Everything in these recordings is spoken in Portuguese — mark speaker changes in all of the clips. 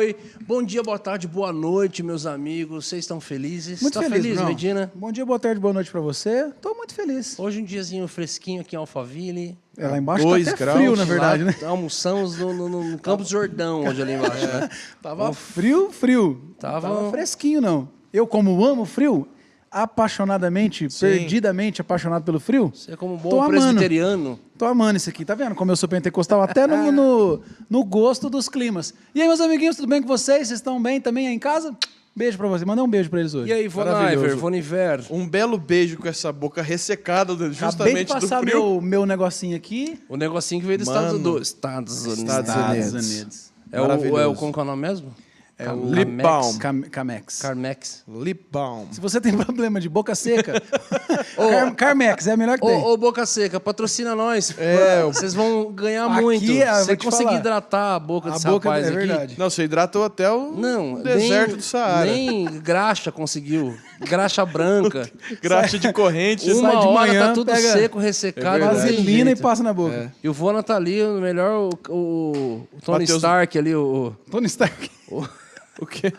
Speaker 1: oi. Bom dia, boa tarde, boa noite, meus amigos. Vocês estão felizes?
Speaker 2: Muito feliz, Bruno.
Speaker 1: Medina?
Speaker 2: Bom dia, boa tarde, boa noite pra você. Tô muito feliz.
Speaker 1: Hoje um diazinho fresquinho aqui em Alphaville.
Speaker 2: Lá embaixo
Speaker 3: 2
Speaker 2: tá até
Speaker 3: graus.
Speaker 2: frio, na verdade,
Speaker 1: Lá
Speaker 2: né?
Speaker 1: Almoçamos no Campos do Jordão, hoje ali embaixo, né?
Speaker 2: Tava frio.
Speaker 1: Tava
Speaker 2: Fresquinho, não. Eu, como amo frio, apaixonadamente, perdidamente apaixonado pelo frio,
Speaker 1: Você é como um
Speaker 2: tô
Speaker 1: bom
Speaker 2: amando.
Speaker 1: presbiteriano.
Speaker 2: Tô amando isso aqui. Tá vendo como eu sou pentecostal? Até no gosto dos climas. E aí, meus amiguinhos, tudo bem com vocês? Vocês estão bem também aí em casa? Beijo pra vocês. Manda um beijo pra eles hoje.
Speaker 1: E aí,
Speaker 3: Maravilhoso.
Speaker 1: Voniver?
Speaker 3: Um belo beijo com essa boca ressecada
Speaker 2: Acabei de
Speaker 3: justamente do
Speaker 2: passar
Speaker 3: frio.
Speaker 2: meu negocinho aqui.
Speaker 1: O negocinho que veio dos
Speaker 3: Mano.
Speaker 1: Estados Unidos.
Speaker 3: Estados Unidos.
Speaker 1: Como que é o nome mesmo?
Speaker 2: É o
Speaker 3: Lip balm.
Speaker 2: Camex.
Speaker 1: Carmex.
Speaker 3: Lip balm.
Speaker 2: Se você tem problema de boca seca, Carmex é a melhor que tem.
Speaker 1: Ô, Boca Seca, patrocina nós. Vocês vão ganhar
Speaker 2: Aqui,
Speaker 1: muito.
Speaker 2: vou
Speaker 1: Você
Speaker 2: te
Speaker 1: conseguir
Speaker 2: falar.
Speaker 1: hidratar a boca desse
Speaker 2: boca
Speaker 1: rapaz
Speaker 2: é
Speaker 1: aqui.
Speaker 2: verdade.
Speaker 3: Não, você hidratou até o deserto do Saara.
Speaker 1: Nem graxa conseguiu. Graxa branca.
Speaker 3: Graxa de corrente.
Speaker 2: Sai
Speaker 1: Uma
Speaker 2: de
Speaker 1: hora
Speaker 2: manhã,
Speaker 1: tá tudo
Speaker 2: pega
Speaker 1: seco, ressecado.
Speaker 3: É
Speaker 1: não tem
Speaker 2: Vaselina e
Speaker 1: jeito.
Speaker 2: passa na boca.
Speaker 1: E o Vona tá ali, o melhor, o Tony
Speaker 3: Mateus-
Speaker 1: Stark ali,
Speaker 2: Tony Stark.
Speaker 3: O quê?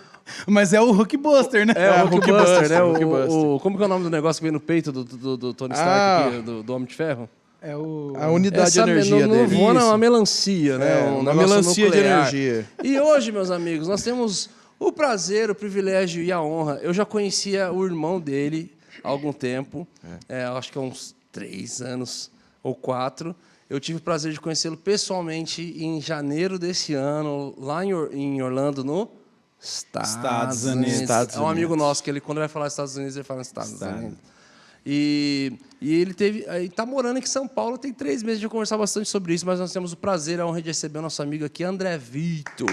Speaker 2: Mas é o Hulkbuster, né?
Speaker 1: o Hulkbuster, né?
Speaker 3: Hulkbuster.
Speaker 1: Como que é o nome do negócio que vem no peito do Tony Stark,
Speaker 3: Ah.
Speaker 1: aqui, do Homem de Ferro?
Speaker 2: É o...
Speaker 3: A unidade de energia
Speaker 1: no
Speaker 3: dele.
Speaker 1: Vona é
Speaker 3: Isso.
Speaker 1: uma melancia, né? Um
Speaker 3: uma
Speaker 1: negócio
Speaker 3: melancia de
Speaker 1: nuclear.
Speaker 3: energia.
Speaker 1: E hoje, meus amigos, nós temos o prazer, o privilégio e a honra. Eu já conhecia o irmão dele há algum tempo, acho que há uns 3 anos ou 4. Eu tive o prazer de conhecê-lo pessoalmente em janeiro desse ano, lá em Orlando, no Estados Unidos.
Speaker 3: Estados
Speaker 1: É um amigo
Speaker 3: Unidos.
Speaker 1: nosso que ele, quando vai falar Estados Unidos, ele fala Estados Unidos. E ele está morando aqui em São Paulo, tem 3 meses de conversar bastante sobre isso, mas nós temos o prazer, a honra de receber o nosso amigo aqui, André Vitor.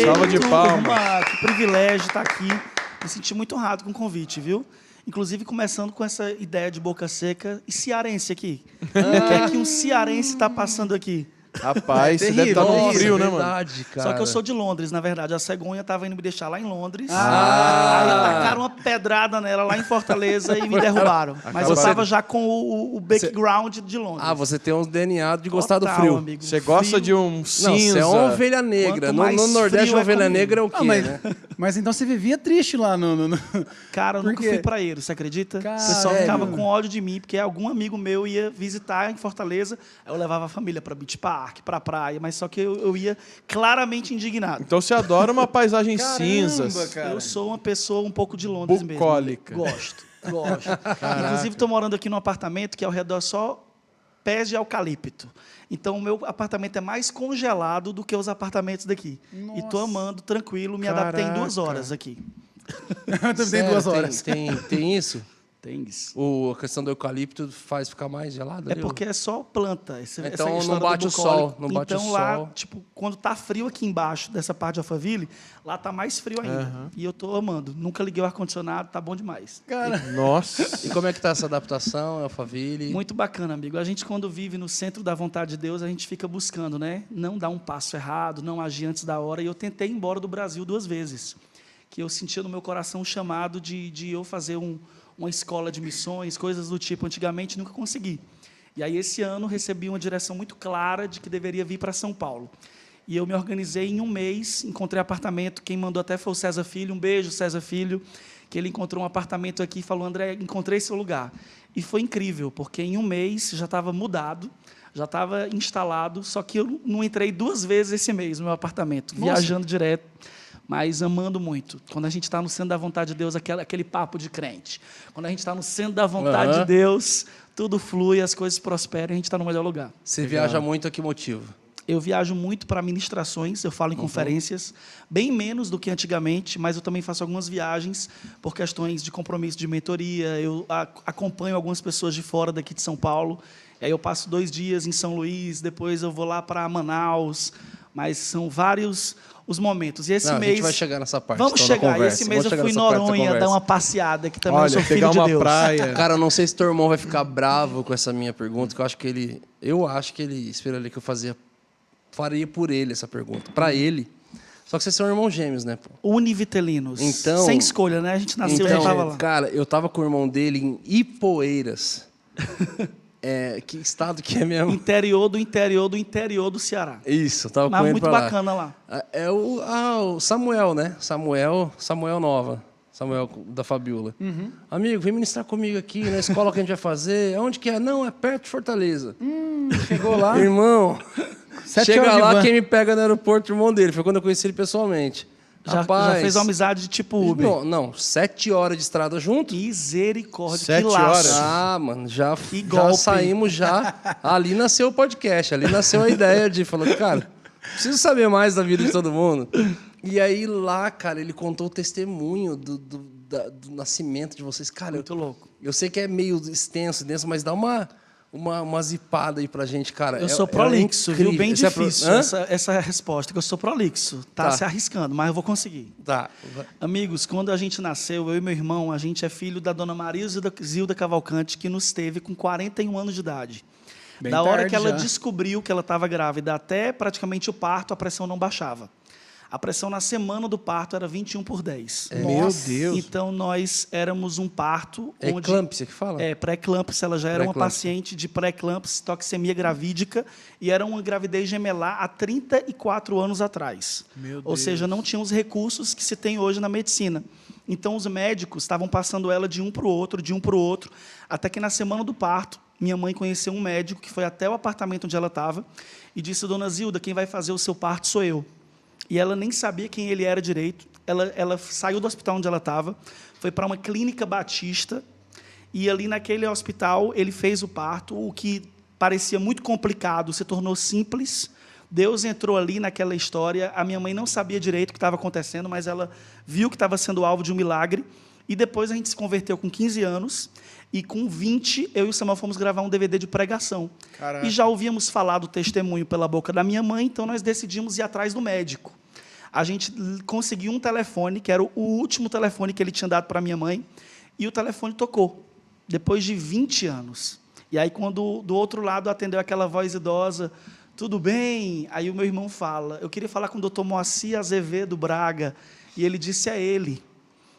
Speaker 3: Salva de palmas.
Speaker 4: Turma, que privilégio estar aqui. Me senti muito honrado com o convite, viu? Inclusive, começando com essa ideia de boca seca e cearense aqui. O que é que um cearense está passando aqui?
Speaker 3: Rapaz, você deve estar no
Speaker 1: Nossa,
Speaker 3: frio, né, mano?
Speaker 1: verdade, cara.
Speaker 4: Só que eu sou de Londres, na verdade. A cegonha estava indo me deixar lá em Londres.
Speaker 1: Ah.
Speaker 4: Aí tacaram uma pedrada nela lá em Fortaleza e me derrubaram. Mas eu estava já com o background de Londres.
Speaker 1: Ah, você tem um DNA de gostar do
Speaker 4: Total,
Speaker 1: frio.
Speaker 4: amigo.
Speaker 3: Você gosta
Speaker 4: Frio.
Speaker 3: de um
Speaker 1: Não,
Speaker 3: cinza.
Speaker 1: você é uma ovelha negra.
Speaker 4: Quanto
Speaker 1: No
Speaker 4: mais
Speaker 1: Nordeste,
Speaker 4: frio
Speaker 1: uma
Speaker 4: é
Speaker 1: ovelha
Speaker 4: comigo.
Speaker 1: negra é o quê, né?
Speaker 2: Mas então você vivia triste lá no...
Speaker 4: Cara, eu
Speaker 2: Por
Speaker 4: nunca
Speaker 2: quê?
Speaker 4: fui praieiro, você acredita?
Speaker 2: Cara,
Speaker 4: o pessoal
Speaker 2: sério?
Speaker 4: ficava com ódio de mim, porque algum amigo meu ia visitar em Fortaleza, aí eu levava a família para Beach Park, para praia, mas só que eu ia claramente indignado.
Speaker 3: Então você adora uma paisagem
Speaker 2: Caramba,
Speaker 3: cinza.
Speaker 2: cara.
Speaker 4: Eu sou uma pessoa um pouco de Londres
Speaker 3: Bucólica.
Speaker 4: mesmo. Gosto. Inclusive, estou morando aqui num apartamento que ao redor só pés de eucalipto. Então, o meu apartamento é mais congelado do que os apartamentos daqui. E estou amando, tranquilo, me adaptei em 2 horas aqui.
Speaker 2: Tem
Speaker 1: Sério,
Speaker 2: 2 horas.
Speaker 1: Tem isso?
Speaker 4: Tem isso.
Speaker 1: A questão do eucalipto faz ficar mais gelado?
Speaker 4: É
Speaker 1: ali,
Speaker 4: porque é só planta.
Speaker 1: Então, não
Speaker 4: história do
Speaker 1: bate o
Speaker 4: bucólico.
Speaker 1: sol, não bate
Speaker 4: então,
Speaker 1: o
Speaker 4: lá,
Speaker 1: sol.
Speaker 4: tipo, quando tá frio aqui embaixo dessa parte de Alphaville, lá tá mais frio ainda. E eu tô amando. Nunca liguei o ar-condicionado, tá bom demais.
Speaker 2: Cara,
Speaker 3: Nossa.
Speaker 1: E como é que tá essa adaptação, Alphaville?
Speaker 4: Muito bacana, amigo. A gente, quando vive no centro da vontade de Deus, a gente fica buscando, né? Não dar um passo errado, não agir antes da hora. E eu tentei ir embora do Brasil 2 vezes. Que eu sentia no meu coração o chamado de eu fazer uma escola de missões, coisas do tipo. Antigamente, nunca consegui. E aí, esse ano, recebi uma direção muito clara de que deveria vir para São Paulo. E eu me organizei em 1 mês, encontrei apartamento. Quem mandou até foi o César Filho. Um beijo, César Filho. Que ele encontrou um apartamento aqui e falou, André, encontrei seu lugar. E foi incrível, porque em 1 mês já estava mudado, já estava instalado, só que eu não entrei 2 vezes esse mês no meu apartamento, viajando direto, mas amando muito. Quando a gente está no centro da vontade de Deus, aquele papo de crente. Quando a gente está no centro da vontade de Deus, tudo flui, as coisas prosperam e a gente está no melhor lugar.
Speaker 1: Você viaja muito, a que motivo?
Speaker 4: Eu viajo muito para ministrações, eu falo em conferências, bem menos do que antigamente, mas eu também faço algumas viagens por questões de compromisso de mentoria, eu acompanho algumas pessoas de fora daqui de São Paulo, e aí eu passo 2 dias em São Luís, depois eu vou lá para Manaus, mas são vários os momentos. E esse mês...
Speaker 1: A gente vai chegar nessa parte.
Speaker 4: Vamos
Speaker 1: então, da
Speaker 4: chegar. E
Speaker 1: conversa.
Speaker 4: esse mês
Speaker 1: Vamos
Speaker 4: eu
Speaker 1: chegar
Speaker 4: fui em
Speaker 1: nessa parte da
Speaker 4: Noronha
Speaker 1: conversa.
Speaker 4: dar uma passeada, que também eu
Speaker 3: Olha,
Speaker 4: sou filho
Speaker 3: pegar
Speaker 4: de
Speaker 3: uma
Speaker 4: Deus.
Speaker 3: praia.
Speaker 1: Cara, eu não sei se teu irmão vai ficar bravo com essa minha pergunta, que eu acho que ele esperaria que eu faria por ele essa pergunta. Para ele. Só que vocês são irmãos gêmeos, né? Pô?
Speaker 4: Univitelinos.
Speaker 1: Então-
Speaker 4: Sem escolha, né? A gente nasceu e já
Speaker 1: Então,
Speaker 4: estava lá.
Speaker 1: cara, eu tava com o irmão dele em Ipueiras. Que estado que é mesmo?
Speaker 4: Interior do Ceará.
Speaker 1: Isso, tava
Speaker 4: Mas
Speaker 1: com ele
Speaker 4: muito
Speaker 1: pra lá.
Speaker 4: bacana lá.
Speaker 1: É o Samuel, né? Samuel Nova. Samuel da Fabiola. Amigo, vem ministrar comigo aqui na escola que a gente vai fazer. Onde que é? Não, é perto de Fortaleza.
Speaker 2: Chegou lá.
Speaker 1: Irmão,
Speaker 2: 7
Speaker 1: chega
Speaker 2: horas de
Speaker 1: lá,
Speaker 2: van.
Speaker 1: quem me pega no aeroporto, irmão dele. Foi quando eu conheci ele pessoalmente.
Speaker 4: Já
Speaker 1: Rapaz,
Speaker 4: fez uma amizade de tipo Uber.
Speaker 1: Não, 7 horas de estrada junto.
Speaker 4: Misericórdia,
Speaker 3: 7
Speaker 4: que laço.
Speaker 3: horas?
Speaker 1: Ah, mano, já
Speaker 4: golpe.
Speaker 1: saímos já. Ali nasceu o podcast, ali nasceu a ideia de falar, cara, preciso saber mais da vida de todo mundo. E aí lá, cara, ele contou o testemunho do nascimento de vocês. Cara,
Speaker 4: Muito louco.
Speaker 1: Eu sei que é meio extenso, denso, mas dá uma zipada aí pra gente, cara.
Speaker 4: Eu sou prolixo, viu?
Speaker 1: incrível.
Speaker 4: Bem
Speaker 1: Você é
Speaker 4: difícil essa resposta, que eu sou prolixo. Tá se arriscando, mas eu vou conseguir.
Speaker 1: Tá.
Speaker 4: Amigos, quando a gente nasceu, eu e meu irmão, a gente é filho da dona Maria Zilda Cavalcante, que nos teve com 41 anos de idade.
Speaker 2: Bem
Speaker 4: Da hora
Speaker 2: tarde
Speaker 4: que ela
Speaker 2: já.
Speaker 4: descobriu que ela estava grávida até praticamente o parto, a pressão não baixava. A pressão na semana do parto era 21/10.
Speaker 3: Meu Deus.
Speaker 4: Então, nós éramos um parto
Speaker 1: É
Speaker 4: onde...
Speaker 1: eclâmpsia que fala?
Speaker 4: Pré-eclâmpsia. Ela já era uma
Speaker 1: Pré-eclâmpsia.
Speaker 4: paciente de pré-eclâmpsia, toxemia gravídica, e era uma gravidez gemelar há 34 anos atrás.
Speaker 3: Meu
Speaker 4: Ou
Speaker 3: Deus.
Speaker 4: seja, não tinha os recursos que se tem hoje na medicina. Então, os médicos estavam passando ela de um para o outro, até que na semana do parto, minha mãe conheceu um médico que foi até o apartamento onde ela estava e disse: Dona Zilda, quem vai fazer o seu parto sou eu. E ela nem sabia quem ele era direito. Ela saiu do hospital onde ela estava, foi para uma clínica batista, e ali naquele hospital ele fez o parto. O que parecia muito complicado se tornou simples. Deus entrou ali naquela história. A minha mãe não sabia direito o que estava acontecendo, mas ela viu que estava sendo alvo de um milagre. E depois a gente se converteu com 15 anos. E com 20, eu e o Samuel fomos gravar um DVD de pregação.
Speaker 3: Caraca.
Speaker 4: E já ouvíamos falar do testemunho pela boca da minha mãe, então nós decidimos ir atrás do médico. A gente conseguiu um telefone, que era o último telefone que ele tinha dado para minha mãe, e o telefone tocou, depois de 20 anos. E aí, quando do outro lado atendeu aquela voz idosa: tudo bem? Aí o meu irmão fala: eu queria falar com o Dr. Moacir Azevedo Braga. E ele disse: é ele.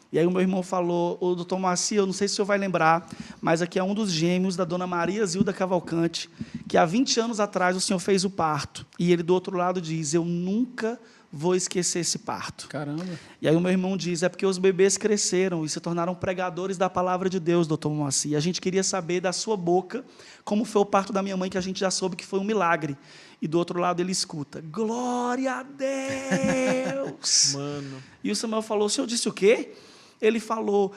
Speaker 4: E aí o meu irmão falou: o doutor Moacir, eu não sei se o senhor vai lembrar, mas aqui é um dos gêmeos da dona Maria Zilda Cavalcante, que há 20 anos atrás o senhor fez o parto. E ele do outro lado diz: eu nunca vou esquecer esse parto.
Speaker 2: Caramba.
Speaker 4: E aí o meu irmão diz: é porque os bebês cresceram e se tornaram pregadores da palavra de Deus, doutor Moacir. E a gente queria saber da sua boca como foi o parto da minha mãe, que a gente já soube que foi um milagre. E do outro lado ele escuta: glória a Deus!
Speaker 3: Mano.
Speaker 4: E o Samuel falou: o senhor disse o quê? Ele falou: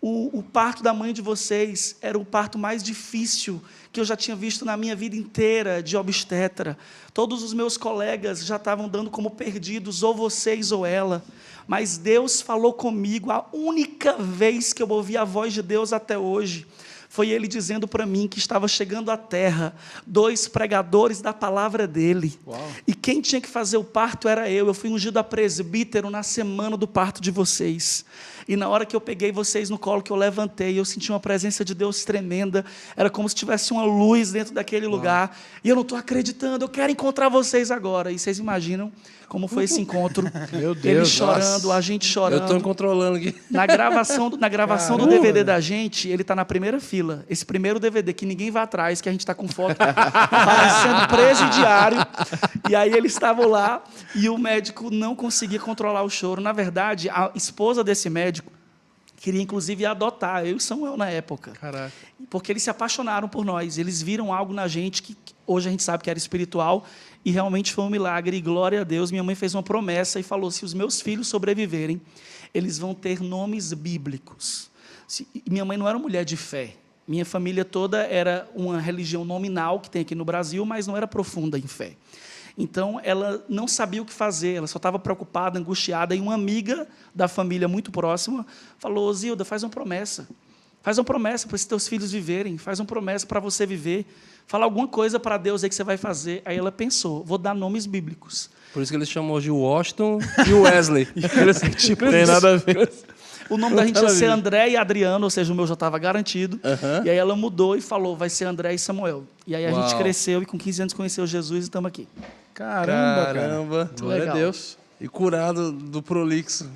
Speaker 4: o parto da mãe de vocês era o parto mais difícil que eu já tinha visto na minha vida inteira de obstetra. Todos os meus colegas já estavam dando como perdidos, ou vocês ou ela. Mas Deus falou comigo. A única vez que eu ouvi a voz de Deus até hoje foi Ele dizendo para mim que estava chegando à terra 2 pregadores da palavra dEle.
Speaker 2: Uau.
Speaker 4: E quem tinha que fazer o parto era eu. Eu fui ungido a presbítero na semana do parto de vocês. E na hora que eu peguei vocês no colo, que eu levantei, eu senti uma presença de Deus tremenda. Era como se tivesse uma luz dentro daquele lugar. E eu não estou acreditando, eu quero encontrar vocês agora. E vocês imaginam como foi esse encontro?
Speaker 3: Meu Deus,
Speaker 4: Ele chorando,
Speaker 1: nossa.
Speaker 4: a gente chorando.
Speaker 1: Eu tô me controlando aqui.
Speaker 4: Na gravação do
Speaker 2: Caramba.
Speaker 4: DVD da gente, ele está na primeira fila. Esse primeiro DVD, que ninguém vai atrás, que a gente está com foto parecendo presidiário. E aí eles estavam lá e o médico não conseguia controlar o choro. Na verdade, a esposa desse médico queria, inclusive, adotar eu e Samuel na época.
Speaker 3: Caraca.
Speaker 4: Porque eles se apaixonaram por nós. Eles viram algo na gente que hoje a gente sabe que era espiritual. E realmente foi um milagre, e glória a Deus. Minha mãe fez uma promessa e falou: se os meus filhos sobreviverem, eles vão ter nomes bíblicos. Minha mãe não era uma mulher de fé. Minha família toda era uma religião nominal, que tem aqui no Brasil, mas não era profunda em fé. Então, ela não sabia o que fazer, ela só estava preocupada, angustiada, e uma amiga da família muito próxima falou: Zilda, faz uma promessa. Faz uma promessa para esses teus filhos viverem, faz uma promessa para você viver. Fala alguma coisa para Deus aí que você vai fazer. Aí ela pensou: vou dar nomes bíblicos.
Speaker 1: Por isso que eles chamam hoje o Washington e o Wesley.
Speaker 3: Tipo, tem nada a ver.
Speaker 4: O nome da gente ia ser André e Adriano, ou seja, o meu já estava garantido. E aí ela mudou e falou: vai ser André e Samuel. E aí a gente cresceu e com 15 anos conheceu Jesus e estamos aqui.
Speaker 2: Caramba, cara.
Speaker 1: Caramba.
Speaker 3: Glória
Speaker 4: legal.
Speaker 3: a Deus.
Speaker 1: e curado do prolixo.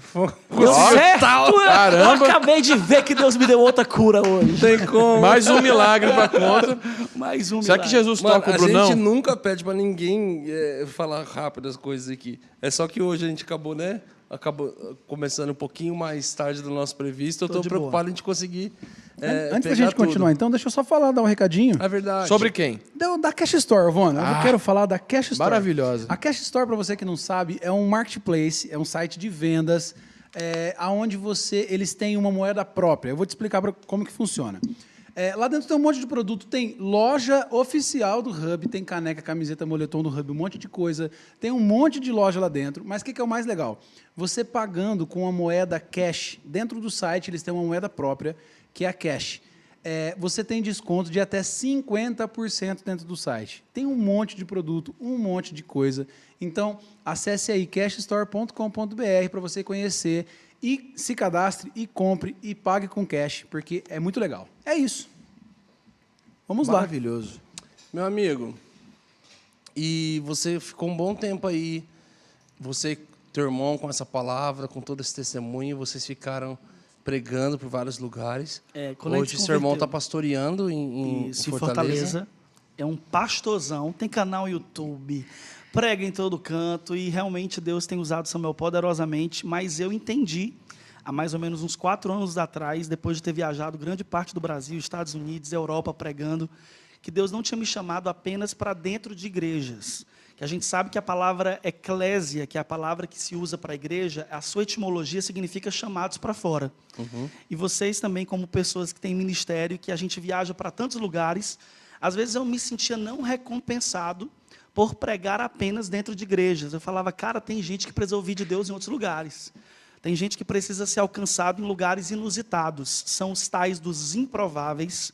Speaker 4: Deu certo!
Speaker 3: Caramba!
Speaker 4: Eu acabei de ver que Deus me deu outra cura hoje.
Speaker 1: Não tem como.
Speaker 3: Mais um milagre pra conta.
Speaker 4: Mais um
Speaker 3: Será que
Speaker 4: milagre.
Speaker 3: Jesus
Speaker 1: Mano,
Speaker 3: toca o
Speaker 1: a
Speaker 3: Brunão?
Speaker 1: gente nunca pede pra ninguém falar rápido as coisas aqui. É só que hoje a gente acabou, né? Acabou começando um pouquinho mais tarde do nosso previsto. Eu tô
Speaker 4: de
Speaker 1: preocupado em a gente conseguir
Speaker 2: Antes da
Speaker 1: pegar
Speaker 2: gente
Speaker 1: tudo.
Speaker 2: continuar, então, deixa eu só dar um recadinho.
Speaker 1: É verdade.
Speaker 3: Sobre quem?
Speaker 2: Da Cash Store, Vona. Eu quero falar da Cash Store.
Speaker 3: Maravilhosa.
Speaker 2: A Cash Store, para você que não sabe, é um marketplace, é um site de vendas, aonde eles têm uma moeda própria. Eu vou te explicar como que funciona. Lá dentro tem um monte de produto, tem loja oficial do Hub, tem caneca, camiseta, moletom do Hub, um monte de coisa, tem um monte de loja lá dentro, mas o que é o mais legal? Você pagando com a moeda cash, dentro do site eles têm uma moeda própria, que é a cash. Você tem desconto de até 50% dentro do site. Tem um monte de produto, um monte de coisa. Então, acesse aí cashstore.com.br para você conhecer e se cadastre e compre e pague com cash, porque é muito legal. É isso. Vamos lá.
Speaker 3: Maravilhoso.
Speaker 1: Meu amigo, e você ficou um bom tempo aí, você e teu irmão com essa palavra, com todo esse testemunho, vocês ficaram pregando por vários lugares.
Speaker 4: Quando a gente
Speaker 1: Hoje seu irmão
Speaker 4: converteu.
Speaker 1: está pastoreando em
Speaker 4: Isso, em
Speaker 1: Fortaleza.
Speaker 4: Fortaleza. É um pastorzão, tem canal no YouTube, prega em todo canto e realmente Deus tem usado Samuel poderosamente, mas eu entendi, há mais ou menos uns 4 anos atrás, depois de ter viajado grande parte do Brasil, Estados Unidos, Europa, pregando, que Deus não tinha me chamado apenas para dentro de igrejas. Que a gente sabe que a palavra eclésia, que é a palavra que se usa para a igreja, a sua etimologia significa chamados para fora. E vocês também, como pessoas que têm ministério, que a gente viaja para tantos lugares, às vezes eu me sentia não recompensado por pregar apenas dentro de igrejas. Eu falava, cara, tem gente que precisa ouvir de Deus em outros lugares. Tem gente que precisa ser alcançado em lugares inusitados. São os tais dos improváveis,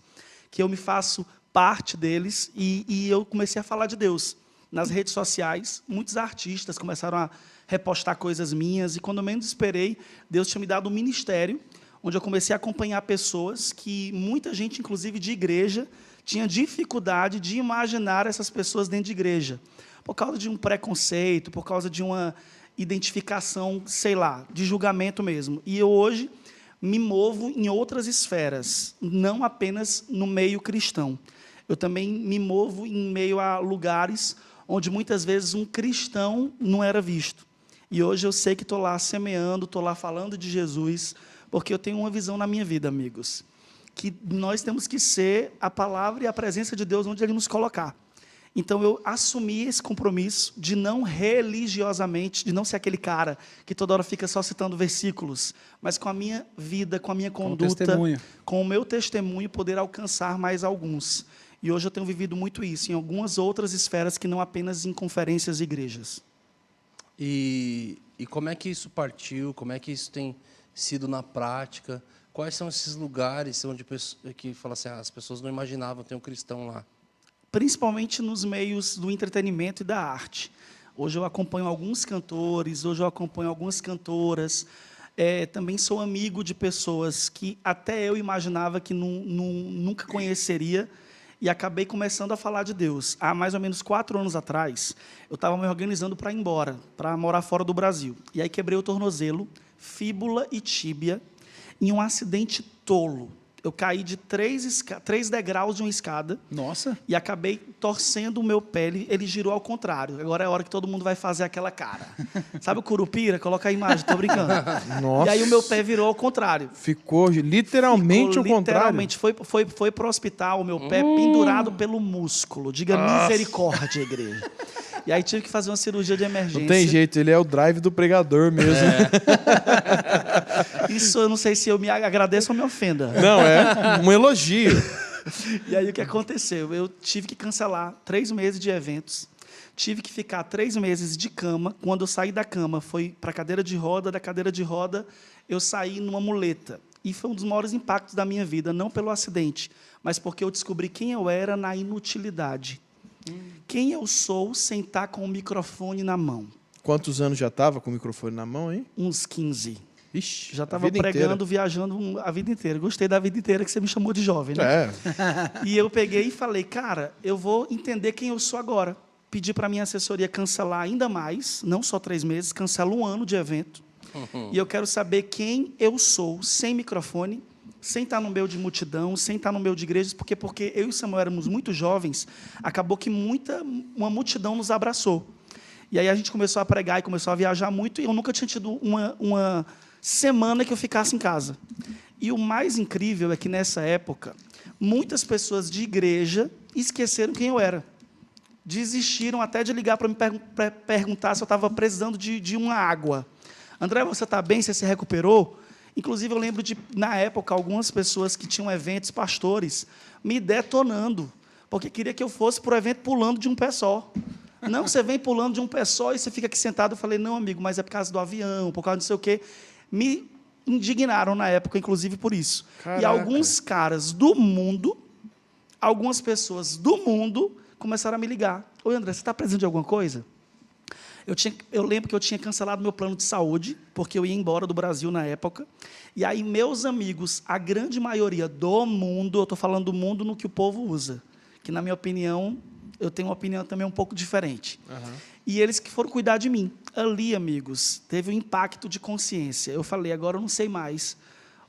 Speaker 4: que eu me faço parte deles, e eu comecei a falar de Deus. Nas redes sociais, muitos artistas começaram a repostar coisas minhas, e quando eu menos esperei, Deus tinha me dado um ministério, onde eu comecei a acompanhar pessoas que muita gente, inclusive de igreja, tinha dificuldade de imaginar essas pessoas dentro de igreja, por causa de um preconceito, por causa de uma identificação, sei lá, de julgamento mesmo. E eu hoje me movo em outras esferas, não apenas no meio cristão. Eu também me movo em meio a lugares onde muitas vezes um cristão não era visto. E hoje eu sei que estou lá semeando, estou lá falando de Jesus, porque eu tenho uma visão na minha vida, amigos, que nós temos que ser a palavra e a presença de Deus onde Ele nos colocar. Então eu assumi esse compromisso de não religiosamente, de não ser aquele cara que toda hora fica só citando versículos, mas com a minha vida, com a minha conduta, com o meu testemunho, poder alcançar mais alguns. E hoje eu tenho vivido muito isso, em algumas outras esferas que não apenas em conferências e igrejas.
Speaker 1: E como é que isso partiu? Como é que isso tem sido na prática? Quais são esses lugares onde que fala assim, as pessoas não imaginavam ter um cristão lá?
Speaker 4: Principalmente nos meios do entretenimento e da arte. Hoje eu acompanho alguns cantores, hoje eu acompanho algumas cantoras. Também sou amigo de pessoas que até eu imaginava que nunca conheceria, e acabei começando a falar de Deus. Há mais ou menos 4 anos atrás, eu estava me organizando para ir embora, para morar fora do Brasil. E aí quebrei o tornozelo, fíbula e tíbia, em um acidente tolo. Eu caí de 3 degraus de uma escada.
Speaker 2: Nossa.
Speaker 4: E acabei torcendo o meu pé. Ele girou ao contrário. Agora é a hora que todo mundo vai fazer aquela cara. Sabe o Curupira? Coloca a imagem, estou brincando.
Speaker 3: Nossa.
Speaker 4: E aí o meu pé virou ao contrário.
Speaker 3: Ficou literalmente ao contrário.
Speaker 4: Literalmente. Foi para o hospital, o meu pé pendurado pelo músculo. Diga misericórdia, igreja. E aí tive que fazer uma cirurgia de emergência.
Speaker 3: Não tem jeito, ele é o drive do pregador mesmo.
Speaker 4: Isso eu não sei se eu me agradeço ou me ofenda.
Speaker 3: Não, é um elogio.
Speaker 4: E aí o que aconteceu? Eu tive que cancelar 3 meses de eventos. Tive que ficar 3 meses de cama. Quando eu saí da cama, foi para a cadeira de roda. Da cadeira de roda, eu saí numa muleta. E foi um dos maiores impactos da minha vida, não pelo acidente, mas porque eu descobri quem eu era na inutilidade. Quem eu sou sem estar com o microfone na mão.
Speaker 3: Quantos anos já estava com o microfone na mão, hein?
Speaker 4: Uns 15.
Speaker 3: Ixi,
Speaker 4: já estava pregando, viajando a vida inteira. Gostei da vida inteira que você me chamou de jovem, né?
Speaker 3: É.
Speaker 4: E eu peguei e falei, cara, eu vou entender quem eu sou agora. pedi para a minha assessoria cancelar ainda mais, não só 3 meses, cancela 1 ano de evento. E eu quero saber quem eu sou, sem microfone, sem estar no meio de multidão, sem estar no meio de igrejas, porque eu e Samuel éramos muito jovens, acabou que uma multidão nos abraçou. E aí a gente começou a pregar e começou a viajar muito, e eu nunca tinha tido uma semana que eu ficasse em casa. E o mais incrível é que, nessa época, muitas pessoas de igreja esqueceram quem eu era. Desistiram até de ligar para me perguntar se eu estava precisando de uma água. André, você está bem? Você se recuperou? Inclusive, eu lembro de, na época, algumas pessoas que tinham eventos, pastores, me detonando, porque queria que eu fosse para o evento pulando de um pé só. Não, você vem pulando de um pé só e você fica aqui sentado. Eu falei, não, amigo, mas é por causa do avião, por causa de não sei o quê. Me indignaram na época, inclusive, por isso.
Speaker 3: Caraca.
Speaker 4: E alguns caras do mundo, algumas pessoas do mundo, começaram a me ligar. Oi, André, você está precisando de alguma coisa? Eu lembro que eu tinha cancelado meu plano de saúde, porque eu ia embora do Brasil na época. E aí, meus amigos, a grande maioria do mundo, eu estou falando do mundo no que o povo usa, que, na minha opinião, eu tenho uma opinião também um pouco diferente. E eles que foram cuidar de mim. Ali, amigos, teve um impacto de consciência. Eu falei, agora eu não sei mais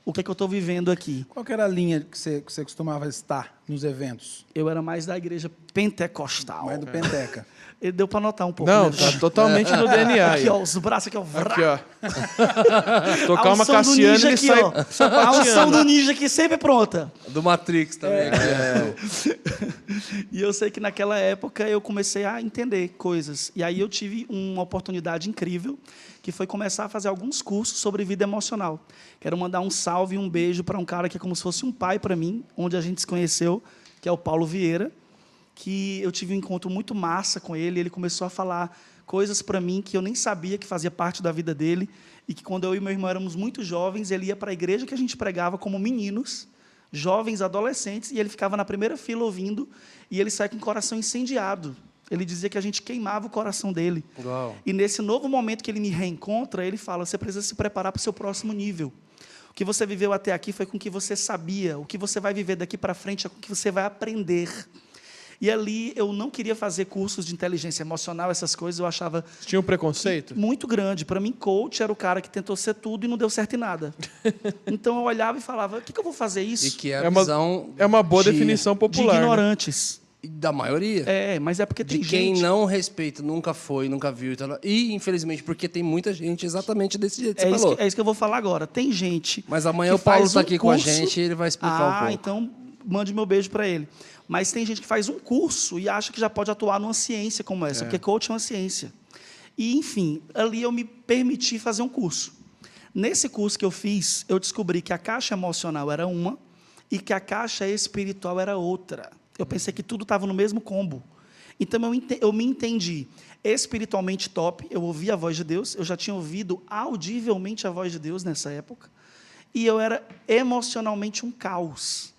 Speaker 4: o que é que eu estou vivendo aqui.
Speaker 2: Qual que era a linha que você costumava estar nos eventos?
Speaker 4: Eu era mais da igreja pentecostal.
Speaker 2: Mais do Penteca.
Speaker 4: Ele deu para notar um pouco.
Speaker 3: Não,
Speaker 4: né?
Speaker 3: tá totalmente no DNA aí.
Speaker 4: Aqui, ó, os braços aqui, ó.
Speaker 3: Aqui, ó. Tocar
Speaker 4: A
Speaker 3: uma
Speaker 4: unção do
Speaker 3: Cassiane,
Speaker 4: ninja
Speaker 3: ele
Speaker 4: aqui,
Speaker 3: sai
Speaker 4: ó. A unção do ninja aqui sempre pronta.
Speaker 1: Do Matrix também.
Speaker 4: E eu sei que naquela época eu comecei a entender coisas. E aí eu tive uma oportunidade incrível, que foi começar a fazer alguns cursos sobre vida emocional. Quero mandar um salve e um beijo para um cara que é como se fosse um pai para mim, onde a gente se conheceu, que é o Paulo Vieira, que eu tive um encontro muito massa com ele. Ele começou a falar coisas para mim que eu nem sabia que fazia parte da vida dele, e que, quando eu e meu irmão éramos muito jovens, ele ia para a igreja que a gente pregava como meninos, jovens, adolescentes, e ele ficava na primeira fila ouvindo, e ele sai com o coração incendiado. Ele dizia que a gente queimava o coração dele.
Speaker 1: Uau.
Speaker 4: E, nesse novo momento que ele me reencontra, ele fala, você precisa se preparar para o seu próximo nível. O que você viveu até aqui foi com o que você sabia, o que você vai viver daqui para frente é com o que você vai aprender. E ali eu não queria fazer cursos de inteligência emocional, essas coisas, eu achava...
Speaker 3: Você tinha um preconceito?
Speaker 4: Muito grande. Para mim, coach era o cara que tentou ser tudo e não deu certo em nada. Então, eu olhava e falava, o que eu vou fazer isso?
Speaker 1: E que é a visão
Speaker 3: É uma boa
Speaker 1: de-
Speaker 3: definição
Speaker 4: De
Speaker 3: popular. né?
Speaker 4: ignorantes.
Speaker 1: da maioria.
Speaker 4: Mas é porque
Speaker 1: De
Speaker 4: tem
Speaker 1: quem
Speaker 4: gente...
Speaker 1: não respeita, nunca foi, nunca viu. E, infelizmente, porque tem muita gente exatamente desse jeito que
Speaker 4: É
Speaker 1: você
Speaker 4: isso,
Speaker 1: falou.
Speaker 4: é isso que eu vou falar agora. Tem gente...
Speaker 1: Mas amanhã
Speaker 4: que
Speaker 1: o Paulo
Speaker 4: faz
Speaker 1: está
Speaker 4: um
Speaker 1: aqui com a
Speaker 4: curso-
Speaker 1: gente e ele vai explicar um pouco.
Speaker 4: Então mande meu beijo para ele. Mas tem gente que faz um curso e acha que já pode atuar numa ciência como essa, porque coach é uma ciência. E, enfim, ali eu me permiti fazer um curso. Nesse curso que eu fiz, eu descobri que a caixa emocional era uma e que a caixa espiritual era outra. Eu pensei que tudo estava no mesmo combo. Então, eu me entendi espiritualmente top, eu ouvi a voz de Deus, eu já tinha ouvido audivelmente a voz de Deus nessa época, e eu era emocionalmente um caos.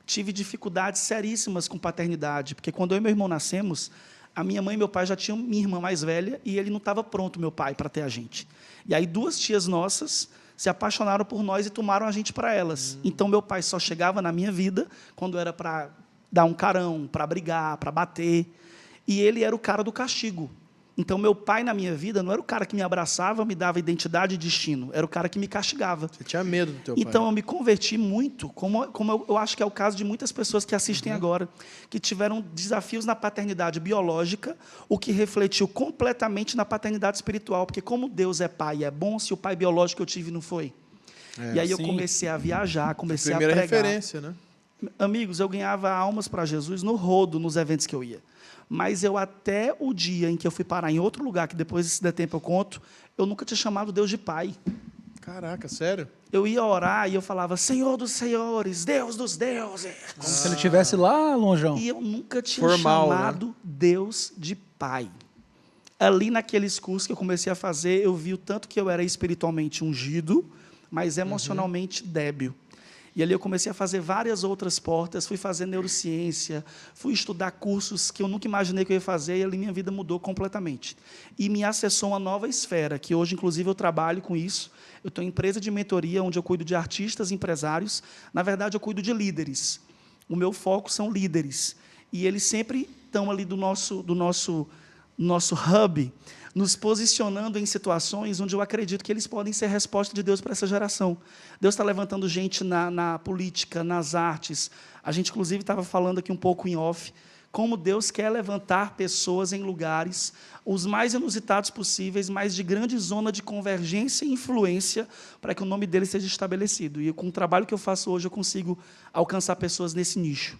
Speaker 4: Tive dificuldades seríssimas com paternidade, porque quando eu e meu irmão nascemos, a minha mãe e meu pai já tinham minha irmã mais velha, e ele não estava pronto, meu pai, para ter a gente. E aí 2 tias nossas se apaixonaram por nós e tomaram a gente para elas. Então, meu pai só chegava na minha vida quando era para dar um carão, para brigar, para bater. E ele era o cara do castigo. Então, meu pai, na minha vida, não era o cara que me abraçava, me dava identidade e destino. Era o cara que me castigava.
Speaker 3: Você tinha medo do teu
Speaker 4: Então,
Speaker 3: pai.
Speaker 4: eu me converti muito, como eu acho que é o caso de muitas pessoas que assistem agora, que tiveram desafios na paternidade biológica, o que refletiu completamente na paternidade espiritual. Porque, como Deus é pai e é bom, se o pai biológico que eu tive não foi. E aí eu
Speaker 2: sim.
Speaker 4: comecei a viajar, comecei a
Speaker 3: Primeira
Speaker 4: pregar.
Speaker 3: referência, né?
Speaker 4: Amigos, eu ganhava almas para Jesus no rodo, nos eventos que eu ia. Mas eu, até o dia em que eu fui parar em outro lugar, que depois, se der tempo, eu conto, eu nunca tinha chamado Deus de pai.
Speaker 3: Caraca, sério?
Speaker 4: Eu ia orar e eu falava, Senhor dos senhores, Deus dos deuses.
Speaker 2: Como se ele estivesse lá, longeão.
Speaker 4: E eu nunca tinha
Speaker 3: Formal,
Speaker 4: chamado Deus de pai. Ali, naqueles cursos que eu comecei a fazer, eu vi o tanto que eu era espiritualmente ungido, mas emocionalmente débil. E ali eu comecei a fazer várias outras portas, fui fazer neurociência, fui estudar cursos que eu nunca imaginei que eu ia fazer, e ali minha vida mudou completamente. E me acessou uma nova esfera, que hoje, inclusive, eu trabalho com isso. Eu estou em empresa de mentoria, onde eu cuido de artistas e empresários. Na verdade, eu cuido de líderes. O meu foco são líderes. E eles sempre estão ali do nosso nosso hub, nos posicionando em situações onde eu acredito que eles podem ser a resposta de Deus para essa geração. Deus está levantando gente na política, nas artes. A gente, inclusive, estava falando aqui um pouco em off, como Deus quer levantar pessoas em lugares os mais inusitados possíveis, mas de grande zona de convergência e influência, para que o nome dele seja estabelecido. E com o trabalho que eu faço hoje, eu consigo alcançar pessoas nesse nicho.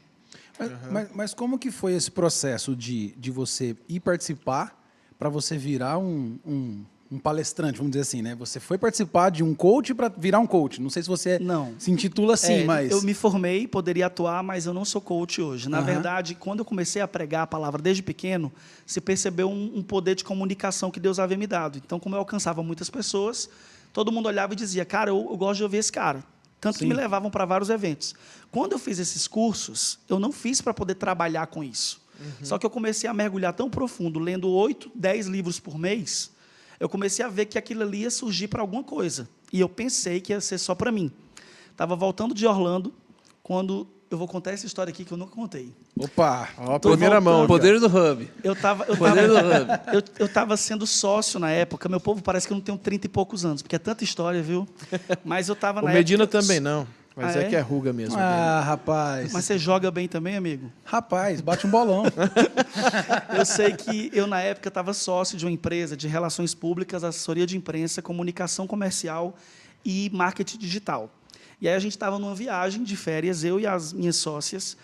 Speaker 2: Mas como que foi esse processo de você ir participar para você virar um palestrante, vamos dizer assim, né? Você foi participar de um coach para virar um coach. Não sei se você
Speaker 4: Não.
Speaker 2: se intitula assim, mas...
Speaker 4: Eu me formei, poderia atuar, mas eu não sou coach hoje. Na verdade, quando eu comecei a pregar a palavra desde pequeno, se percebeu um poder de comunicação que Deus havia me dado. Então, como eu alcançava muitas pessoas, todo mundo olhava e dizia, cara, eu gosto de ouvir esse cara. Tanto que me levavam para vários eventos. Quando eu fiz esses cursos, eu não fiz para poder trabalhar com isso. Só que eu comecei a mergulhar tão profundo, lendo 8, 10 livros por mês, eu comecei a ver que aquilo ali ia surgir para alguma coisa. E eu pensei que ia ser só para mim. Estava voltando de Orlando, quando... Eu vou contar essa história aqui que eu nunca contei.
Speaker 2: Opa!
Speaker 3: Ó, primeira mão.
Speaker 1: O poder do hub.
Speaker 4: Eu estava sendo sócio na época. Meu povo parece que eu não tenho 30 e poucos anos, porque é tanta história, viu? Mas eu estava
Speaker 3: O
Speaker 4: na
Speaker 3: Medina
Speaker 4: época...
Speaker 3: também não. Mas é que é ruga mesmo.
Speaker 2: Ah, rapaz.
Speaker 4: Mas você joga bem também, amigo?
Speaker 2: Rapaz, bate um bolão.
Speaker 4: Eu sei que eu, na época, estava sócio de uma empresa de relações públicas, assessoria de imprensa, comunicação comercial e marketing digital. E aí a gente estava numa viagem de férias, eu e as minhas sócias.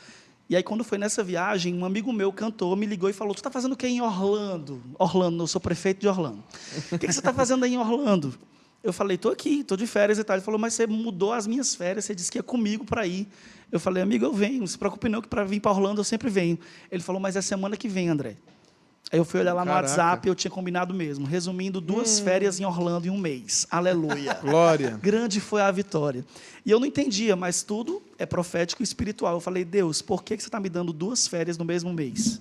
Speaker 4: E aí, quando foi nessa viagem, um amigo meu, cantor, me ligou e falou, tu está fazendo o que em Orlando? Orlando, eu sou prefeito de Orlando. O que você está fazendo aí em Orlando? Eu falei, estou aqui, estou de férias e tal. Ele falou, mas você mudou as minhas férias, você disse que ia comigo para ir. Eu falei, amigo, eu venho, não se preocupe não, que para vir para Orlando eu sempre venho. Ele falou, mas é semana que vem, André. Aí eu fui olhar lá no WhatsApp e eu tinha combinado mesmo. Resumindo, 2 férias em Orlando em um mês. Aleluia.
Speaker 3: Glória.
Speaker 4: Grande foi a vitória. E eu não entendia, mas tudo é profético e espiritual. Eu falei, Deus, por que você está me dando 2 férias no mesmo mês?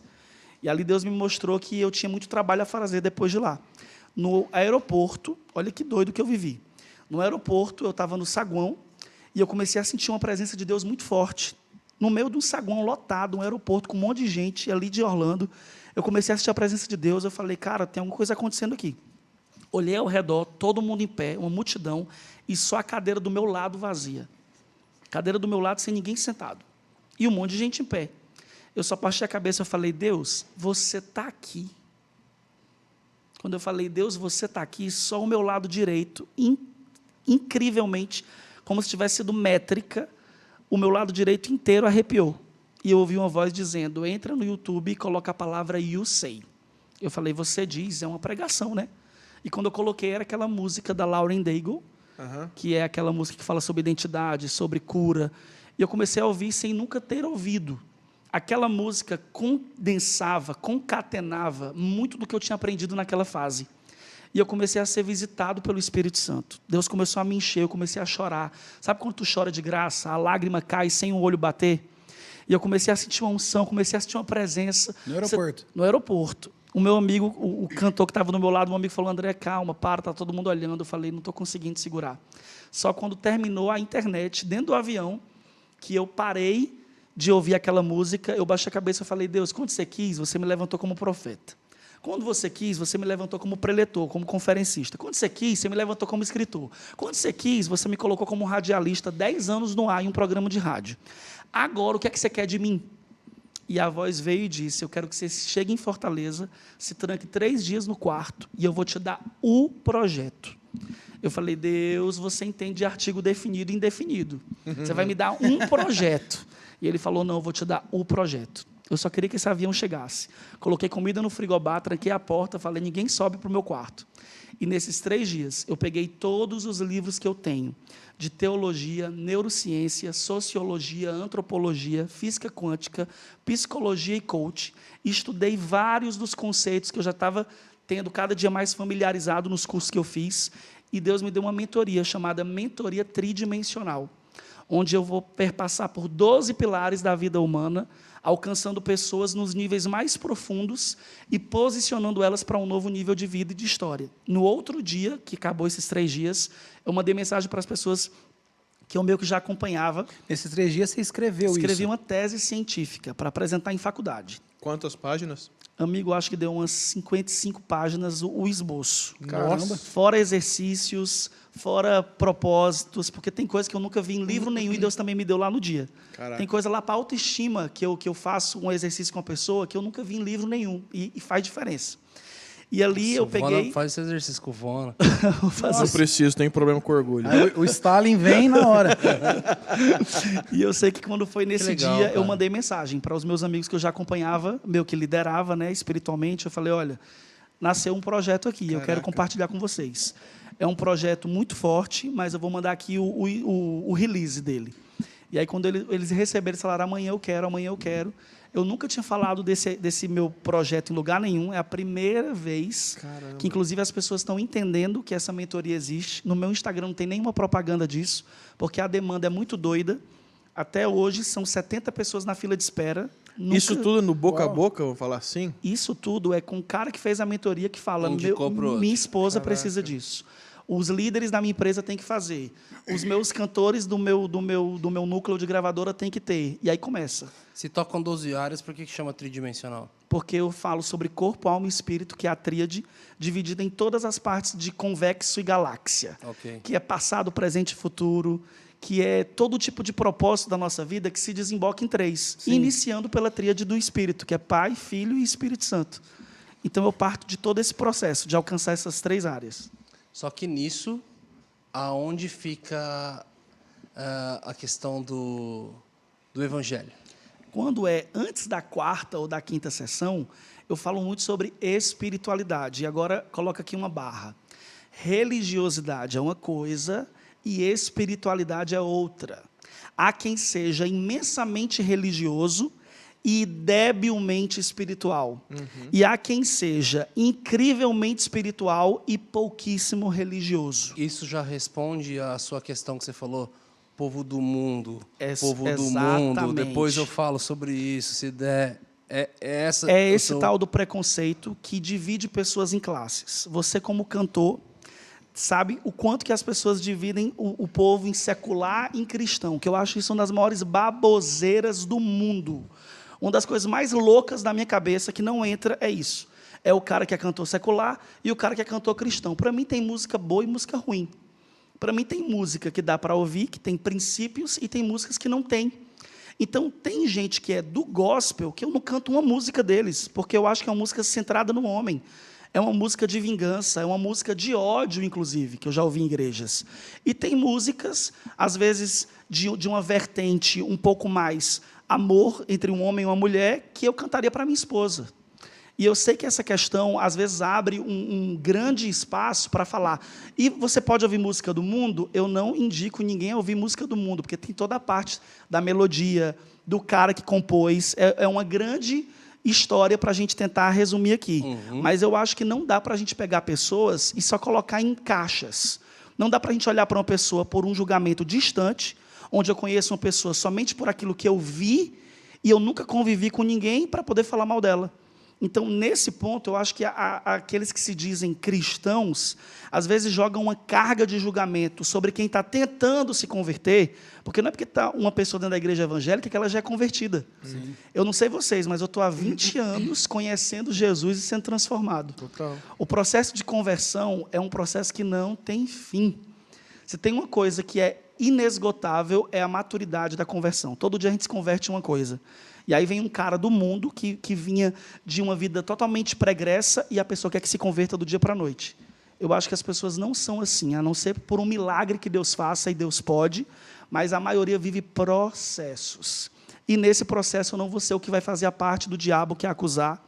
Speaker 4: E ali Deus me mostrou que eu tinha muito trabalho a fazer depois de lá. No aeroporto, olha que doido que eu vivi. No aeroporto, eu estava no saguão e eu comecei a sentir uma presença de Deus muito forte. No meio de um saguão lotado, um aeroporto com um monte de gente ali de Orlando, eu comecei a sentir a presença de Deus. Eu falei, cara, tem alguma coisa acontecendo aqui. Olhei ao redor, todo mundo em pé, uma multidão, e só a cadeira do meu lado vazia. Cadeira do meu lado sem ninguém sentado. E um monte de gente em pé. Eu só baixei a cabeça e falei, Deus, você está aqui. Quando eu falei, Deus, você está aqui, só o meu lado direito, incrivelmente, como se tivesse sido métrica, o meu lado direito inteiro arrepiou. E eu ouvi uma voz dizendo, entra no YouTube e coloca a palavra You Say. Eu falei, você diz, é uma pregação, né? E quando eu coloquei, era aquela música da Lauren Daigle, que é aquela música que fala sobre identidade, sobre cura. E eu comecei a ouvir sem nunca ter ouvido. Aquela música condensava, concatenava muito do que eu tinha aprendido naquela fase. E eu comecei a ser visitado pelo Espírito Santo. Deus começou a me encher, eu comecei a chorar. Sabe quando tu chora de graça, a lágrima cai sem o olho bater? E eu comecei a sentir uma unção, comecei a sentir uma presença.
Speaker 2: No aeroporto?
Speaker 4: No aeroporto. O meu amigo, o cantor que estava do meu lado, meu amigo falou, André, calma, para, está todo mundo olhando. Eu falei, não estou conseguindo segurar. Só quando terminou a internet, dentro do avião, que eu parei de ouvir aquela música, eu baixei a cabeça e falei, Deus, quando você quis, você me levantou como profeta. Quando você quis, você me levantou como preletor, como conferencista. Quando você quis, você me levantou como escritor. Quando você quis, você me colocou como radialista 10 anos no ar em um programa de rádio. Agora, o que é que você quer de mim? E a voz veio e disse, eu quero que você chegue em Fortaleza, se tranque 3 dias no quarto, e eu vou te dar o projeto. Eu falei, Deus, você entende de artigo definido e indefinido. Você vai me dar um projeto. E ele falou, não, eu vou te dar o projeto. Eu só queria que esse avião chegasse. Coloquei comida no frigobar, tranquei a porta, falei, ninguém sobe para o meu quarto. E nesses 3 dias, eu peguei todos os livros que eu tenho, de teologia, neurociência, sociologia, antropologia, física quântica, psicologia e coach, e estudei vários dos conceitos que eu já estava tendo cada dia mais familiarizado nos cursos que eu fiz, e Deus me deu uma mentoria chamada mentoria tridimensional, onde eu vou perpassar por 12 pilares da vida humana, alcançando pessoas nos níveis mais profundos e posicionando elas para um novo nível de vida e de história. No outro dia, que acabou esses 3 dias, eu mandei mensagem para as pessoas que eu meio que já acompanhava.
Speaker 2: Nesses 3 dias você escreveu isso?
Speaker 4: Escrevi uma tese científica para apresentar em faculdade.
Speaker 3: Quantas páginas?
Speaker 4: Amigo, acho que deu umas 55 páginas o esboço.
Speaker 2: Caramba.
Speaker 4: Fora exercícios, fora propósitos, porque tem coisa que eu nunca vi em livro nenhum e Deus também me deu lá no dia.
Speaker 3: Caraca.
Speaker 4: Tem coisa lá para autoestima, que eu faço um exercício com a pessoa que eu nunca vi em livro nenhum e faz diferença. E ali eu peguei...
Speaker 1: Faz esse exercício com o Vona.
Speaker 4: Vou fazer.
Speaker 3: Não preciso, tenho problema com orgulho.
Speaker 2: Aí o Stalin vem na hora.
Speaker 4: E eu sei que quando foi nesse
Speaker 1: legal,
Speaker 4: dia,
Speaker 1: cara.
Speaker 4: eu mandei mensagem para os meus amigos que eu já acompanhava, que liderava, né, espiritualmente. Eu falei, olha, nasceu um projeto aqui, eu quero compartilhar com vocês. É um projeto muito forte, mas eu vou mandar aqui o release dele. E aí, quando eles receberam, eles falaram, amanhã eu quero. Eu nunca tinha falado desse meu projeto em lugar nenhum. É a primeira vez que, inclusive, as pessoas estão entendendo que essa mentoria existe. No meu Instagram não tem nenhuma propaganda disso, porque a demanda é muito doida. Até hoje, são 70 pessoas na fila de espera.
Speaker 3: Isso tudo no boca a boca, vou falar assim?
Speaker 4: Isso tudo é com o cara que fez a mentoria que fala, minha esposa precisa disso. Os líderes da minha empresa têm que fazer. Os meus cantores do meu núcleo de gravadora têm que ter. E aí começa.
Speaker 1: Se tocam 12 áreas, por que chama tridimensional?
Speaker 4: Porque eu falo sobre corpo, alma e espírito, que é a tríade, dividida em todas as partes de convexo e galáxia.
Speaker 1: Ok.
Speaker 4: Que é passado, presente e futuro, que é todo tipo de propósito da nossa vida que se desemboca em 3. Iniciando pela tríade do espírito, que é Pai, Filho e Espírito Santo. Então, eu parto de todo esse processo, de alcançar essas 3 áreas.
Speaker 1: Só que nisso, aonde fica a questão do evangelho?
Speaker 4: Quando é antes da 4ª ou da 5ª sessão, eu falo muito sobre espiritualidade. E agora, coloca aqui uma barra. Religiosidade é uma coisa e espiritualidade é outra. Há quem seja imensamente religioso e debilmente espiritual. E há quem seja incrivelmente espiritual e pouquíssimo religioso.
Speaker 1: Isso já responde à sua questão que você falou, povo do mundo,
Speaker 4: Exatamente.
Speaker 1: mundo. Depois eu falo sobre isso, se der. É
Speaker 4: Esse tal do preconceito que divide pessoas em classes. Você, como cantor, sabe o quanto que as pessoas dividem o povo em secular e em cristão, que eu acho isso uma das maiores baboseiras do mundo. Uma das coisas mais loucas da minha cabeça que não entra é isso. É o cara que é cantor secular e o cara que é cantor cristão. Para mim tem música boa e música ruim. Para mim tem música que dá para ouvir, que tem princípios, e tem músicas que não tem. Então tem gente que é do gospel que eu não canto uma música deles, porque eu acho que é uma música centrada no homem. É uma música de vingança, é uma música de ódio, inclusive, que eu já ouvi em igrejas. E tem músicas, às vezes, de uma vertente um pouco mais amor entre um homem e uma mulher, que eu cantaria para minha esposa. E eu sei que essa questão, às vezes, abre um grande espaço para falar. E você pode ouvir música do mundo? Eu não indico ninguém a ouvir música do mundo, porque tem toda a parte da melodia, do cara que compôs. É uma grande história para a gente tentar resumir aqui. Mas eu acho que não dá para a gente pegar pessoas e só colocar em caixas. Não dá para a gente olhar para uma pessoa por um julgamento distante, onde eu conheço uma pessoa somente por aquilo que eu vi e eu nunca convivi com ninguém para poder falar mal dela. Então, nesse ponto, eu acho que aqueles que se dizem cristãos, às vezes jogam uma carga de julgamento sobre quem está tentando se converter, porque não é porque está uma pessoa dentro da igreja evangélica que ela já é convertida. Sim. Eu não sei vocês, mas eu estou há 20 anos conhecendo Jesus e sendo transformado.
Speaker 3: Total.
Speaker 4: O processo de conversão é um processo que não tem fim. Se tem uma coisa que é inesgotável, é a maturidade da conversão. Todo dia a gente se converte em uma coisa. E aí vem um cara do mundo que vinha de uma vida totalmente pregressa e a pessoa quer que se converta do dia para a noite. Eu acho que as pessoas não são assim, a não ser por um milagre que Deus faça, e Deus pode, mas a maioria vive processos. E nesse processo eu não vou ser o que vai fazer a parte do diabo, que é acusar,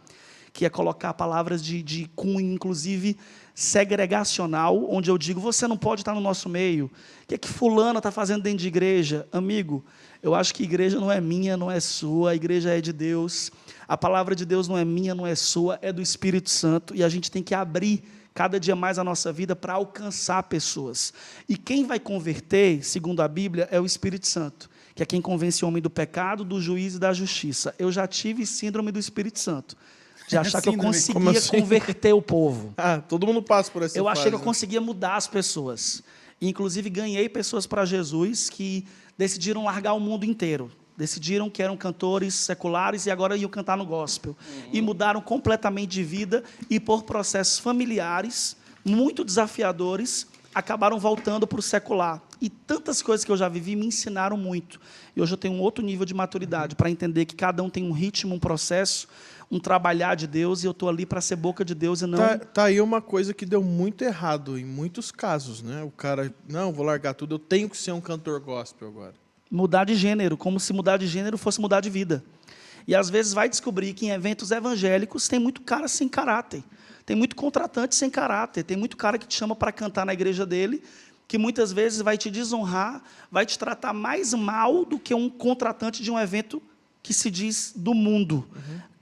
Speaker 4: que é colocar palavras de cunho, inclusive segregacional, onde eu digo, você não pode estar no nosso meio. O que é que fulana está fazendo dentro de igreja? Amigo, eu acho que igreja não é minha, não é sua, a igreja é de Deus. A palavra de Deus não é minha, não é sua, é do Espírito Santo, e a gente tem que abrir cada dia mais a nossa vida para alcançar pessoas. E quem vai converter, segundo a Bíblia, é o Espírito Santo, que é quem convence o homem do pecado, do juízo e da justiça. Eu já tive síndrome do Espírito Santo, de achar que eu conseguia converter o povo.
Speaker 3: Todo mundo passa por essa
Speaker 4: Eu
Speaker 3: fase,
Speaker 4: achei que eu conseguia mudar as pessoas. E, inclusive, ganhei pessoas para Jesus que decidiram largar o mundo inteiro. decidiram que eram cantores seculares e agora iam cantar no gospel. E mudaram completamente de vida e, por processos familiares muito desafiadores, acabaram voltando para o secular. E tantas coisas que eu já vivi me ensinaram muito. E hoje eu tenho um outro nível de maturidade para entender que cada um tem um ritmo, um processo, um trabalhar de Deus, e eu estou ali para ser boca de Deus e não...
Speaker 3: Tá aí uma coisa que deu muito errado em muitos casos, né? O cara, não, vou largar tudo, eu tenho que ser um cantor gospel agora.
Speaker 4: Mudar de gênero, como se mudar de gênero fosse mudar de vida. E às vezes vai descobrir que em eventos evangélicos tem muito cara sem caráter, tem muito contratante sem caráter, tem muito cara que te chama para cantar na igreja dele, que muitas vezes vai te desonrar, vai te tratar mais mal do que um contratante de um evento que se diz do mundo.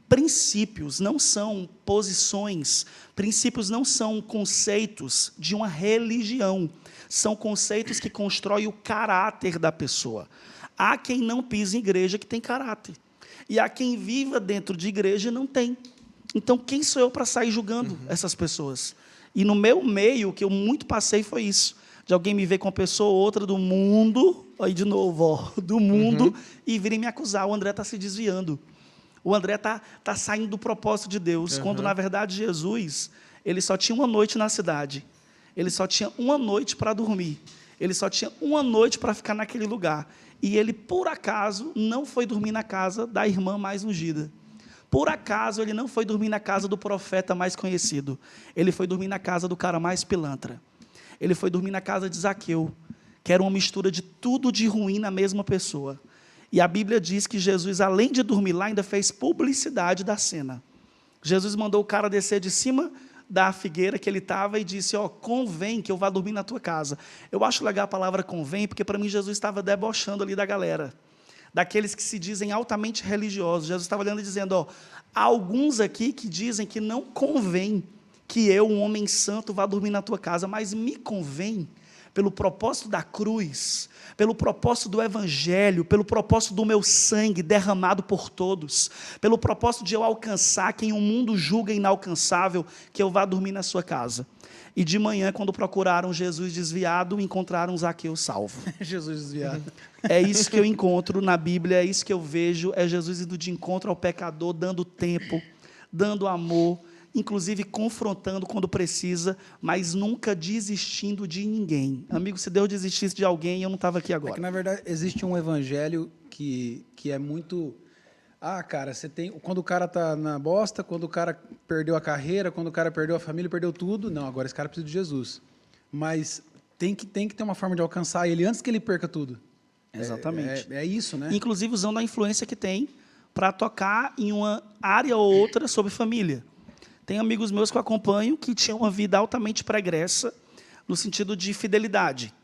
Speaker 4: Princípios não são posições, princípios não são conceitos de uma religião, são conceitos que constroem o caráter da pessoa. Há quem não pise em igreja que tem caráter, e há quem viva dentro de igreja e não tem. Então, quem sou eu para sair julgando essas pessoas? E no meu meio, o que eu muito passei foi isso, de alguém me ver com uma pessoa ou outra do mundo, aí de novo, ó, do mundo, e virem me acusar, o André está se desviando. O André está saindo do propósito de Deus, quando, na verdade, Jesus, ele só tinha uma noite na cidade. Ele só tinha uma noite para dormir. Ele só tinha uma noite para ficar naquele lugar. E ele, por acaso, não foi dormir na casa da irmã mais ungida. Por acaso, ele não foi dormir na casa do profeta mais conhecido. Ele foi dormir na casa do cara mais pilantra. Ele foi dormir na casa de Zaqueu, que era uma mistura de tudo de ruim na mesma pessoa. E a Bíblia diz que Jesus, além de dormir lá, ainda fez publicidade da cena. Jesus mandou o cara descer de cima da figueira que ele estava e disse, ó, convém que eu vá dormir na tua casa. Eu acho legal a palavra convém, porque para mim Jesus estava debochando ali da galera, daqueles que se dizem altamente religiosos. Jesus estava olhando e dizendo, ó, há alguns aqui que dizem que não convém que eu, um homem santo, vá dormir na tua casa, mas me convém, pelo propósito da cruz, pelo propósito do evangelho, pelo propósito do meu sangue derramado por todos, pelo propósito de eu alcançar quem o mundo julga inalcançável, que eu vá dormir na sua casa. E de manhã, quando procuraram Jesus desviado, encontraram Zaqueu salvo.
Speaker 2: Jesus desviado.
Speaker 4: É isso que eu encontro na Bíblia, é isso que eu vejo, é Jesus indo de encontro ao pecador, dando tempo, dando amor, inclusive confrontando quando precisa, mas nunca desistindo de ninguém. Amigo, se Deus desistisse de alguém, eu não estava aqui agora.
Speaker 2: É que, na verdade, existe um evangelho que é muito... Ah, cara, você tem... Quando o cara está na bosta, quando o cara perdeu a carreira, quando o cara perdeu a família, perdeu tudo, não, agora esse cara precisa de Jesus. Mas tem que ter uma forma de alcançar ele antes que ele perca tudo.
Speaker 4: Exatamente.
Speaker 2: É isso, né?
Speaker 4: Inclusive usando a influência que tem para tocar em uma área ou outra sobre família. Tem amigos meus que eu acompanho que tinham uma vida altamente pregressa, no sentido de fidelidade.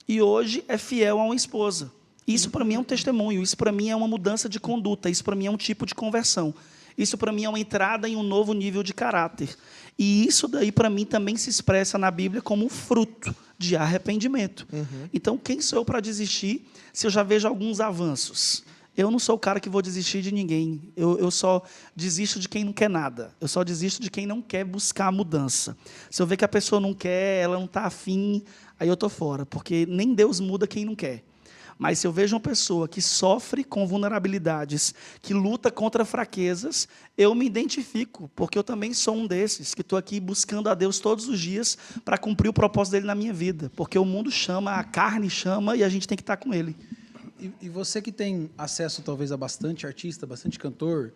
Speaker 4: E hoje é fiel a uma esposa. Isso para mim é um testemunho, isso para mim é uma mudança de conduta, isso para mim é um tipo de conversão. Isso para mim é uma entrada em um novo nível de caráter. E isso daí para mim também se expressa na Bíblia como um fruto de arrependimento. Então quem sou eu para desistir se eu já vejo alguns avanços? Eu não sou o cara que vou desistir de ninguém. Eu só desisto de quem não quer nada. Eu só desisto de quem não quer buscar a mudança. Se eu ver que a pessoa não quer, ela não está afim, aí eu estou fora, porque nem Deus muda quem não quer. Mas se eu vejo uma pessoa que sofre com vulnerabilidades, que luta contra fraquezas, eu me identifico, porque eu também sou um desses, que estou aqui buscando a Deus todos os dias para cumprir o propósito dele na minha vida. Porque o mundo chama, a carne chama, e a gente tem que estar com ele.
Speaker 2: E você que tem acesso, talvez, a bastante artista, bastante cantor,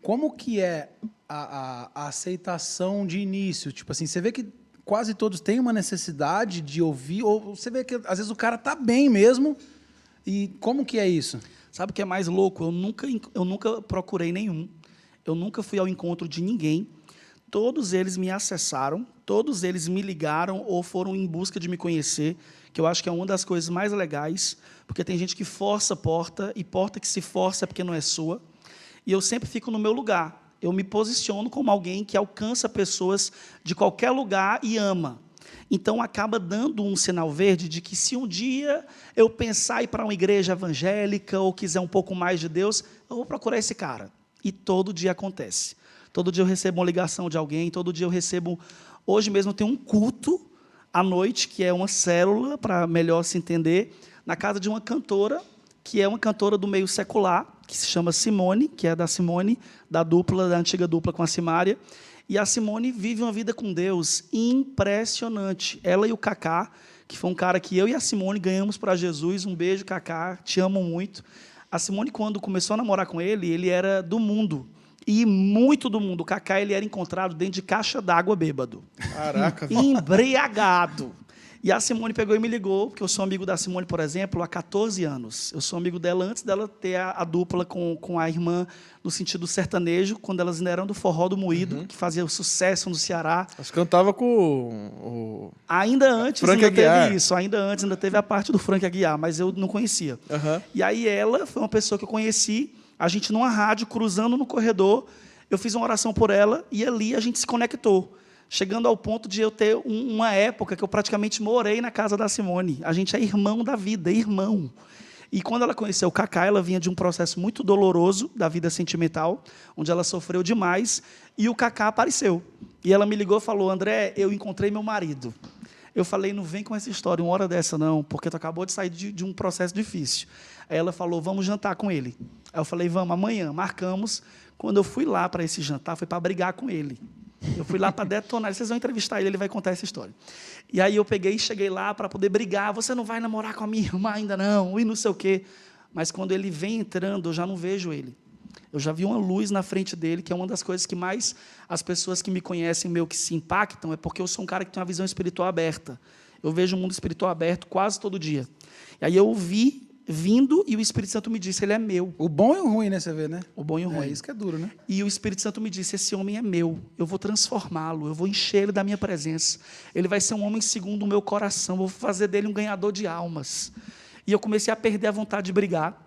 Speaker 2: como que é a aceitação de início? Tipo assim, você vê que quase todos têm uma necessidade de ouvir, ou você vê que, às vezes, o cara tá bem mesmo, e como que é isso?
Speaker 4: Sabe o que é mais louco? Eu nunca procurei nenhum, eu nunca fui ao encontro de ninguém, todos eles me acessaram, todos eles me ligaram ou foram em busca de me conhecer, que eu acho que é uma das coisas mais legais, porque tem gente que força a porta, e porta que se força é porque não é sua, e eu sempre fico no meu lugar. Eu me posiciono como alguém que alcança pessoas de qualquer lugar e ama. Então, acaba dando um sinal verde de que se um dia eu pensar em ir para uma igreja evangélica ou quiser um pouco mais de Deus, eu vou procurar esse cara. E todo dia acontece. Todo dia eu recebo uma ligação de alguém, todo dia eu recebo... Hoje mesmo tem um culto à noite, que é uma célula, para melhor se entender, na casa de uma cantora que é uma cantora do meio secular, que se chama Simone, que é da Simone, da antiga dupla com a Simária. E a Simone vive uma vida com Deus impressionante. Ela e o Kaká, que foi um cara que eu e a Simone ganhamos para Jesus. Um beijo, Kaká, te amo muito. A Simone, quando começou a namorar com ele era do mundo. E muito do mundo. O Kaká, ele era encontrado dentro de caixa d'água bêbado.
Speaker 3: Caraca, velho.
Speaker 4: Embriagado. E a Simone pegou e me ligou, porque eu sou amigo da Simone, por exemplo, há 14 anos. Eu sou amigo dela antes dela ter a dupla com a irmã no sentido sertanejo, quando elas ainda eram do Forró do Moído, que fazia sucesso no Ceará.
Speaker 3: Elas cantavam com o
Speaker 4: Ainda antes
Speaker 3: Frank
Speaker 4: ainda
Speaker 3: Aguiar.
Speaker 4: teve isso, ainda teve a parte do Frank Aguiar, mas eu não conhecia.
Speaker 3: Aham.
Speaker 4: E aí ela foi uma pessoa que eu conheci, a gente numa rádio, cruzando no corredor, eu fiz uma oração por ela e ali a gente se conectou. Chegando ao ponto de eu ter uma época que eu praticamente morei na casa da Simone. A gente é irmão da vida, irmão. E quando ela conheceu o Kaká, ela vinha de um processo muito doloroso da vida sentimental, onde ela sofreu demais, e o Kaká apareceu. E ela me ligou e falou, André, eu encontrei meu marido. Eu falei, não vem com essa história uma hora dessa não, porque tu acabou de sair de um processo difícil. Aí ela falou, vamos jantar com ele. Aí eu falei, vamos, amanhã, marcamos. Quando eu fui lá para esse jantar, foi para brigar com ele. Eu fui lá para detonar. Vocês vão entrevistar ele, ele vai contar essa história. E aí eu peguei e cheguei lá para poder brigar. Você não vai namorar com a minha irmã ainda não, e não sei o quê. Mas quando ele vem entrando, eu já não vejo ele. Eu já vi uma luz na frente dele, que é uma das coisas que mais as pessoas que me conhecem, meio que se impactam, é porque eu sou um cara que tem uma visão espiritual aberta. Eu vejo o mundo espiritual aberto quase todo dia. E aí eu o vi vindo e o Espírito Santo me disse, ele é meu.
Speaker 2: O bom e o ruim, né? Você vê, né?
Speaker 4: O bom e o ruim.
Speaker 2: É isso que é duro, né?
Speaker 4: E o Espírito Santo me disse, esse homem é meu, eu vou transformá-lo, eu vou encher ele da minha presença. Ele vai ser um homem segundo o meu coração, eu vou fazer dele um ganhador de almas. E eu comecei a perder a vontade de brigar.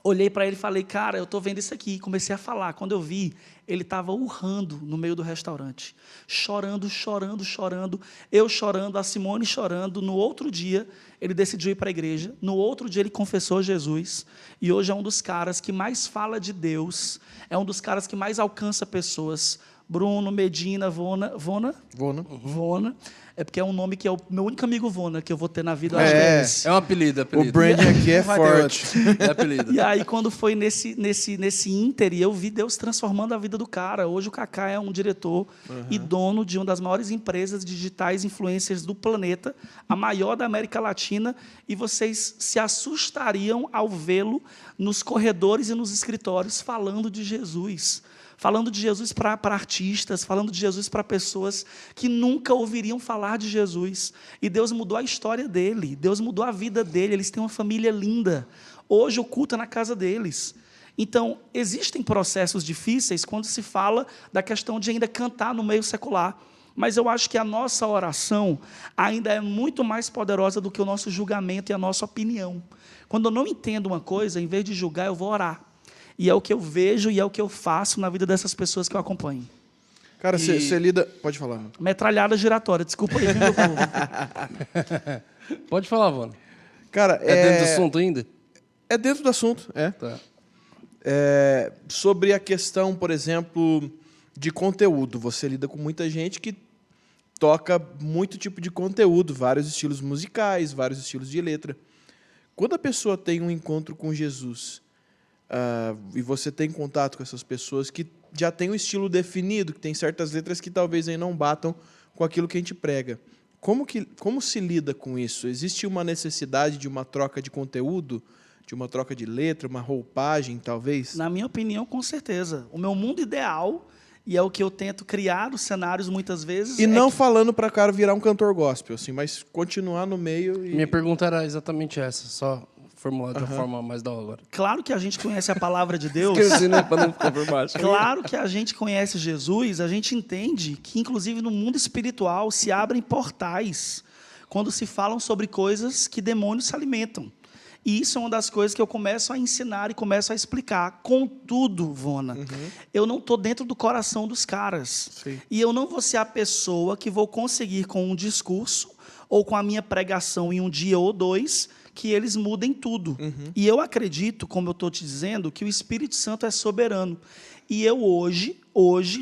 Speaker 4: Olhei para ele e falei, cara, eu estou vendo isso aqui. Comecei a falar. Quando eu vi, ele estava urrando no meio do restaurante. Chorando, chorando, chorando. Eu chorando, a Simone chorando. No outro dia, ele decidiu ir para a igreja. No outro dia, ele confessou Jesus. E hoje é um dos caras que mais fala de Deus. É um dos caras que mais alcança pessoas. Bruno, Medina, Vona. Vona. É porque é um nome que é o meu único amigo Vona que eu vou ter na vida. Acho que é esse.
Speaker 1: É um apelido,
Speaker 3: O brand aqui é
Speaker 2: Vai ter
Speaker 3: forte.
Speaker 1: É apelido.
Speaker 4: E aí, quando foi nesse ínter, eu vi Deus transformando a vida do cara. Hoje o Kaká é um diretor e dono de uma das maiores empresas digitais influencers do planeta, a maior da América Latina, e vocês se assustariam ao vê-lo nos corredores e nos escritórios falando de Jesus. Falando de Jesus para artistas, falando de Jesus para pessoas que nunca ouviriam falar de Jesus. E Deus mudou a história dele, Deus mudou a vida dele, eles têm uma família linda. Hoje o culto é na casa deles. Então, existem processos difíceis quando se fala da questão de ainda cantar no meio secular. Mas eu acho que a nossa oração ainda é muito mais poderosa do que o nosso julgamento e a nossa opinião. Quando eu não entendo uma coisa, em vez de julgar, eu vou orar. E é o que eu vejo e é o que eu faço na vida dessas pessoas que eu acompanho.
Speaker 3: Cara, você lida... Pode falar, mano.
Speaker 4: Metralhada giratória. Desculpa aí, viu, meu povo?
Speaker 1: Pode falar, Vona.
Speaker 3: Cara,
Speaker 1: É dentro do assunto ainda?
Speaker 3: É dentro do assunto, é.
Speaker 1: Tá.
Speaker 3: Sobre a questão, por exemplo, de conteúdo. Você lida com muita gente que toca muito tipo de conteúdo, vários estilos musicais, vários estilos de letra. Quando a pessoa tem um encontro com Jesus... e você tem contato com essas pessoas que já têm um estilo definido, que tem certas letras que talvez aí não batam com aquilo que a gente prega. Como se lida com isso? Existe uma necessidade de uma troca de conteúdo, de uma troca de letra, uma roupagem, talvez?
Speaker 4: Na minha opinião, com certeza. O meu mundo ideal, e é o que eu tento criar os cenários muitas vezes...
Speaker 3: E não falando para cara virar um cantor gospel, assim, mas continuar no meio e...
Speaker 1: Minha pergunta era exatamente essa, só formulada de uma forma mais da hora.
Speaker 4: Claro que a gente conhece a palavra de Deus.
Speaker 1: Esqueci, né? Para não ficar por baixo.
Speaker 4: Claro que a gente conhece Jesus, a gente entende que, inclusive, no mundo espiritual se abrem portais quando se falam sobre coisas que demônios se alimentam. E isso é uma das coisas que eu começo a ensinar e começo a explicar. Contudo, Vona, eu não estou dentro do coração dos caras.
Speaker 3: Sim.
Speaker 4: E eu não vou ser a pessoa que vou conseguir, com um discurso ou com a minha pregação em um dia ou dois, que eles mudem tudo. E eu acredito, como eu estou te dizendo, que o Espírito Santo é soberano. E eu hoje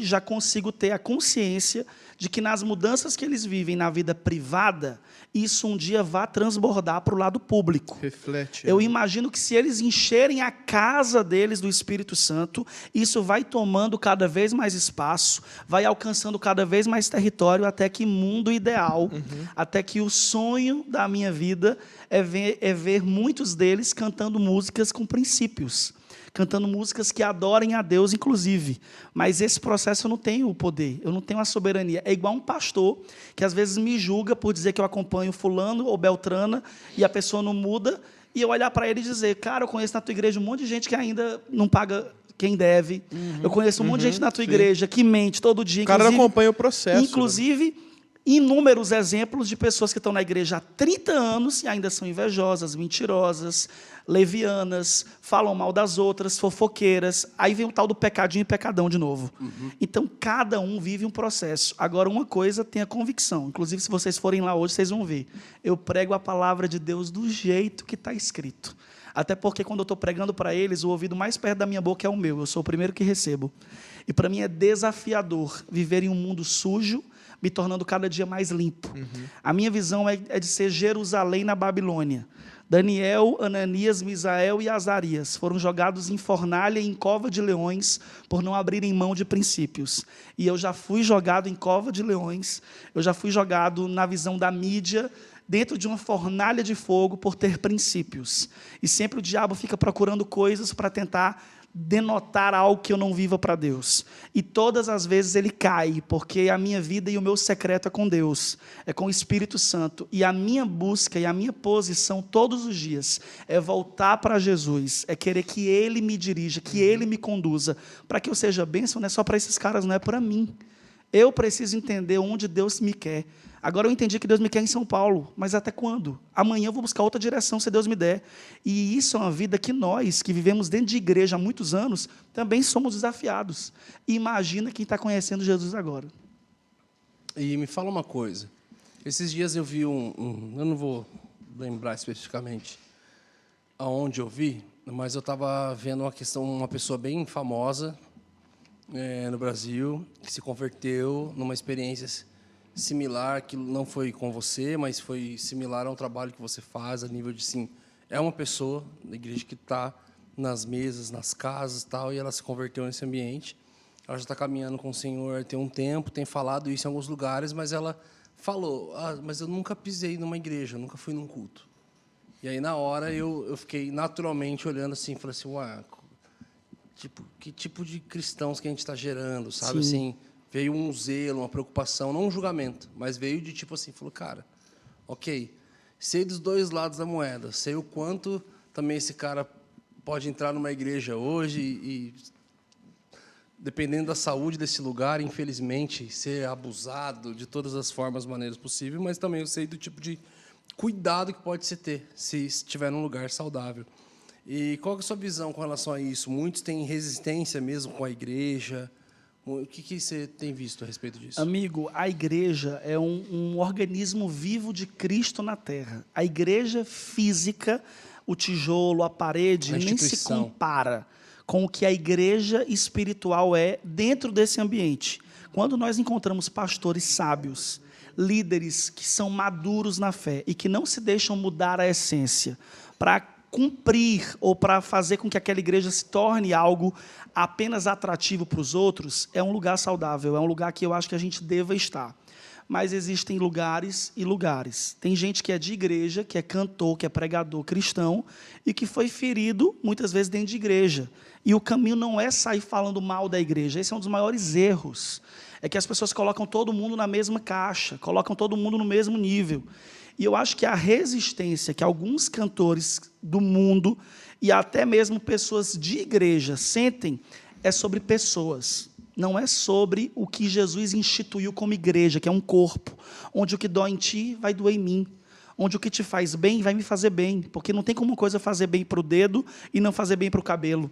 Speaker 4: já consigo ter a consciência de que nas mudanças que eles vivem na vida privada, isso um dia vai transbordar para o lado público.
Speaker 3: Reflete.
Speaker 4: Eu imagino que se eles encherem a casa deles do Espírito Santo, isso vai tomando cada vez mais espaço, vai alcançando cada vez mais território, até que mundo ideal, até que o sonho da minha vida é ver muitos deles cantando músicas com princípios, cantando músicas que adorem a Deus, inclusive. Mas esse processo eu não tenho o poder, eu não tenho a soberania. É igual um pastor que às vezes me julga por dizer que eu acompanho fulano ou beltrana e a pessoa não muda, e eu olhar para ele e dizer, cara, eu conheço na tua igreja um monte de gente que ainda não paga quem deve. Eu conheço um monte de gente na tua igreja que mente todo dia.
Speaker 3: O cara não acompanha o processo.
Speaker 4: Inclusive, inúmeros exemplos de pessoas que estão na igreja há 30 anos e ainda são invejosas, mentirosas, levianas, falam mal das outras, fofoqueiras. Aí vem o tal do pecadinho e pecadão de novo. Então, cada um vive um processo. Agora, uma coisa, tenha convicção. Inclusive, se vocês forem lá hoje, vocês vão ver. Eu prego a palavra de Deus do jeito que está escrito. Até porque, quando eu estou pregando para eles, o ouvido mais perto da minha boca é o meu. Eu sou o primeiro que recebo. E, para mim, é desafiador viver em um mundo sujo, me tornando cada dia mais limpo. A minha visão é de ser Jerusalém na Babilônia. Daniel, Ananias, Misael e Azarias foram jogados em fornalha e em cova de leões por não abrirem mão de princípios. E eu já fui jogado em cova de leões, eu já fui jogado na visão da mídia, dentro de uma fornalha de fogo por ter princípios. E sempre o diabo fica procurando coisas para tentar denotar algo que eu não viva para Deus. E todas as vezes ele cai, porque a minha vida e o meu secreto é com Deus, é com o Espírito Santo. E a minha busca e a minha posição todos os dias é voltar para Jesus, é querer que Ele me dirija, que Ele me conduza, para que eu seja bênção, não é só para esses caras, não é para mim. Eu preciso entender onde Deus me quer. Agora eu entendi que Deus me quer em São Paulo, mas até quando? Amanhã eu vou buscar outra direção, se Deus me der. E isso é uma vida que nós, que vivemos dentro de igreja há muitos anos, também somos desafiados. E imagina quem está conhecendo Jesus agora.
Speaker 1: E me fala uma coisa. Esses dias eu vi eu não vou lembrar especificamente aonde eu vi, mas eu estava vendo uma pessoa bem famosa no Brasil, que se converteu numa experiência similar, que não foi com você, mas foi similar ao trabalho que você faz, a nível de, sim, é uma pessoa da igreja que está nas mesas, nas casas e tal, e ela se converteu nesse ambiente. Ela já está caminhando com o Senhor tem um tempo, tem falado isso em alguns lugares, mas ela falou, mas eu nunca pisei numa igreja, nunca fui num culto. E aí, na hora, eu fiquei naturalmente olhando assim, falei assim, ué, que tipo de cristãos que a gente está gerando, sabe? Assim, veio um zelo, uma preocupação, não um julgamento, mas veio de tipo assim, falou, cara, ok, sei dos dois lados da moeda, sei o quanto também esse cara pode entrar numa igreja hoje e dependendo da saúde desse lugar, infelizmente, ser abusado de todas as formas, maneiras possíveis, mas também eu sei do tipo de cuidado que pode se ter se estiver num lugar saudável. E qual é a sua visão com relação a isso? Muitos têm resistência mesmo com a igreja. O que você tem visto a respeito disso?
Speaker 4: Amigo, a igreja é um organismo vivo de Cristo na Terra. A igreja física, o tijolo, a parede, nem se compara com o que a igreja espiritual é dentro desse ambiente. Quando nós encontramos pastores sábios, líderes que são maduros na fé e que não se deixam mudar a essência para cumprir ou para fazer com que aquela igreja se torne algo apenas atrativo para os outros, é um lugar saudável, é um lugar que eu acho que a gente deva estar. Mas existem lugares e lugares. Tem gente que é de igreja, que é cantor, que é pregador cristão e que foi ferido muitas vezes dentro de igreja. E o caminho não é sair falando mal da igreja. Esse é um dos maiores erros. É que as pessoas colocam todo mundo na mesma caixa, colocam todo mundo no mesmo nível. E eu acho que a resistência que alguns cantores do mundo e até mesmo pessoas de igreja sentem é sobre pessoas. Não é sobre o que Jesus instituiu como igreja, que é um corpo, onde o que dói em ti vai doer em mim, onde o que te faz bem vai me fazer bem, porque não tem como uma coisa fazer bem para o dedo e não fazer bem para o cabelo.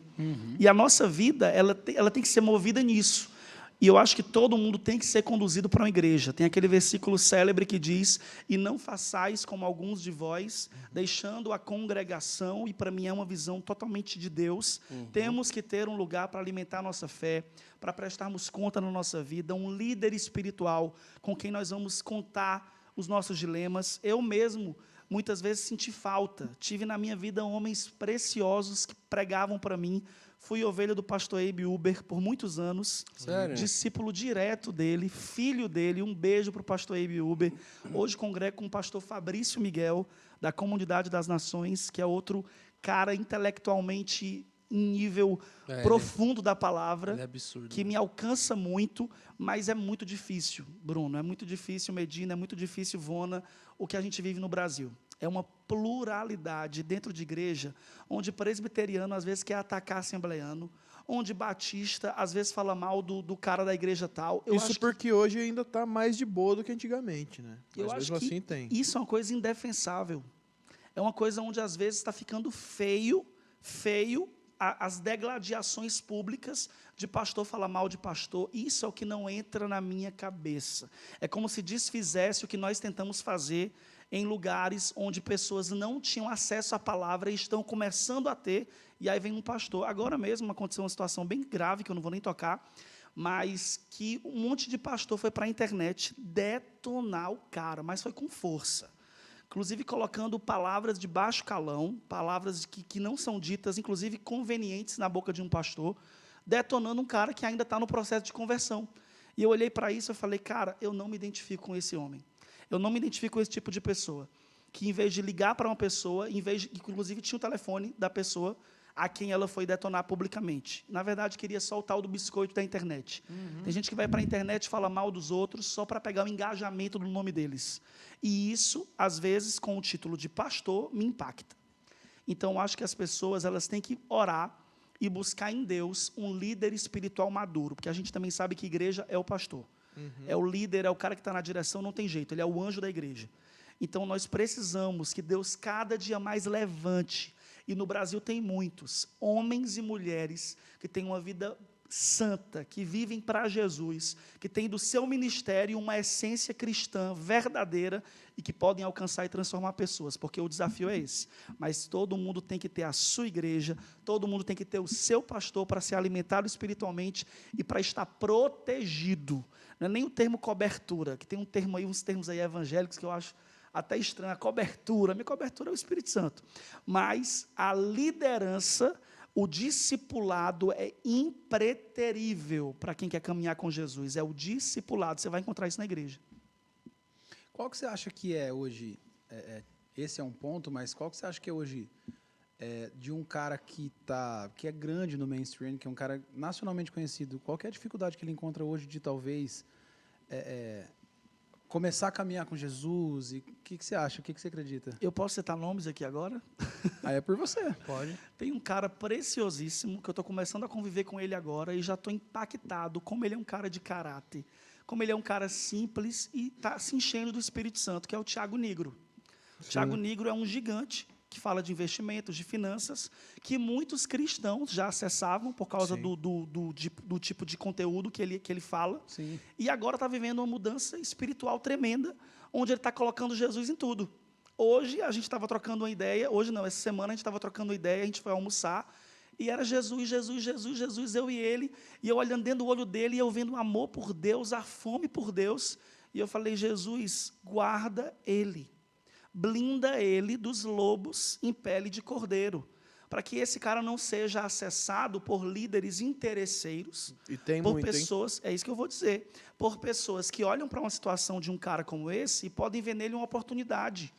Speaker 4: E a nossa vida ela tem que ser movida nisso. E eu acho que todo mundo tem que ser conduzido para uma igreja. Tem aquele versículo célebre que diz: e não façais como alguns de vós, deixando a congregação, e para mim é uma visão totalmente de Deus. Temos que ter um lugar para alimentar a nossa fé, para prestarmos conta na nossa vida, um líder espiritual com quem nós vamos contar os nossos dilemas. Eu mesmo, muitas vezes, senti falta. Tive na minha vida homens preciosos que pregavam para mim. Fui ovelha do pastor Abe Uber por muitos anos.
Speaker 1: Sério?
Speaker 4: Discípulo direto dele, filho dele. Um beijo para o pastor Abe Uber. Hoje congrego com o pastor Fabrício Miguel, da Comunidade das Nações, que é outro cara intelectualmente em nível profundo da palavra.
Speaker 1: Ele é absurdo.
Speaker 4: Que me alcança muito, mas é muito difícil, Bruno. É muito difícil, Medina, é muito difícil, Vona, o que a gente vive no Brasil. É uma pluralidade dentro de igreja, onde presbiteriano às vezes quer atacar assembleiano, onde batista às vezes fala mal do cara da igreja tal.
Speaker 3: Isso porque hoje ainda está mais de boa do que antigamente, né?
Speaker 4: Eu
Speaker 3: Mas
Speaker 4: acho
Speaker 3: mesmo
Speaker 4: que
Speaker 3: assim tem.
Speaker 4: isso é uma coisa indefensável. É uma coisa onde às vezes está ficando feio as degladiações públicas de pastor falar mal de pastor. Isso é o que não entra na minha cabeça. É como se desfizesse o que nós tentamos fazer em lugares onde pessoas não tinham acesso à palavra e estão começando a ter, e aí vem um pastor. Agora mesmo aconteceu uma situação bem grave, que eu não vou nem tocar, mas que um monte de pastor foi para a internet detonar o cara, mas foi com força. Inclusive colocando palavras de baixo calão, palavras que não são ditas, inclusive convenientes na boca de um pastor, detonando um cara que ainda está no processo de conversão. E eu olhei para isso e falei, cara, eu não me identifico com esse homem. Eu não me identifico com esse tipo de pessoa, que em vez de ligar para uma pessoa, inclusive tinha o telefone da pessoa a quem ela foi detonar publicamente. Na verdade, queria só o tal do biscoito da internet. Tem gente que vai para a internet e fala mal dos outros só para pegar o engajamento do nome deles. E isso, às vezes, com o título de pastor, me impacta. Então, eu acho que as pessoas elas têm que orar e buscar em Deus um líder espiritual maduro, porque a gente também sabe que igreja é o pastor. É o líder, é o cara que está na direção, não tem jeito, ele é o anjo da igreja. Então, nós precisamos que Deus cada dia mais levante, e no Brasil tem muitos, homens e mulheres que têm uma vida santa, que vivem para Jesus, que têm do seu ministério uma essência cristã verdadeira e que podem alcançar e transformar pessoas, porque o desafio é esse. Mas todo mundo tem que ter a sua igreja, todo mundo tem que ter o seu pastor para ser alimentado espiritualmente e para estar protegido. Não é nem o termo cobertura, que tem um termo aí, uns termos aí evangélicos que eu acho até estranho, a cobertura. A minha cobertura é o Espírito Santo. Mas a liderança, o discipulado é impreterível para quem quer caminhar com Jesus. É o discipulado, você vai encontrar isso na igreja.
Speaker 2: Qual que você acha que é hoje, esse é um ponto, mas qual que você acha que é hoje de um cara que é grande no mainstream, que é um cara nacionalmente conhecido, qual que é a dificuldade que ele encontra hoje de talvez começar a caminhar com Jesus? E o que você acha? O que você acredita?
Speaker 4: Eu posso citar nomes aqui agora?
Speaker 2: Aí é por você.
Speaker 1: Pode.
Speaker 4: Tem um cara preciosíssimo, que eu estou começando a conviver com ele agora, e já estou impactado como ele é um cara de caráter, como ele é um cara simples e está se enchendo do Espírito Santo, que é o Thiago Nigro. O Thiago Nigro é um gigante que fala de investimentos, de finanças, que muitos cristãos já acessavam por causa do tipo de conteúdo que ele fala.
Speaker 2: Sim.
Speaker 4: E agora está vivendo uma mudança espiritual tremenda, onde ele está colocando Jesus em tudo. Hoje, a gente estava trocando uma ideia, hoje não, essa semana a gente estava trocando uma ideia, a gente foi almoçar, e era Jesus, Jesus, Jesus, Jesus, eu e ele, e eu olhando dentro do olho dele, e eu vendo o amor por Deus, a fome por Deus, e eu falei, Jesus, guarda ele, blinda ele dos lobos em pele de cordeiro, para que esse cara não seja acessado por líderes interesseiros,
Speaker 3: E tem
Speaker 4: por
Speaker 3: muito,
Speaker 4: pessoas, é isso que eu vou dizer, por pessoas que olham para uma situação de um cara como esse e podem ver nele uma oportunidade,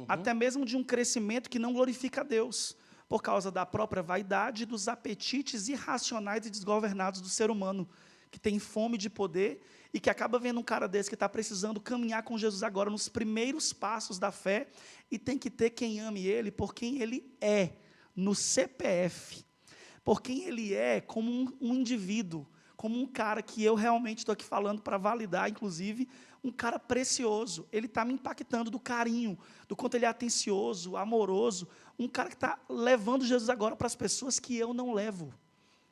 Speaker 4: até mesmo de um crescimento que não glorifica a Deus, por causa da própria vaidade, dos apetites irracionais e desgovernados do ser humano, que tem fome de poder e que acaba vendo um cara desse que está precisando caminhar com Jesus agora nos primeiros passos da fé e tem que ter quem ame ele por quem ele é, no CPF, por quem ele é como um indivíduo, como um cara que eu realmente estou aqui falando para validar, inclusive, um cara precioso. Ele está me impactando do carinho, do quanto ele é atencioso, amoroso, um cara que está levando Jesus agora para as pessoas que eu não levo.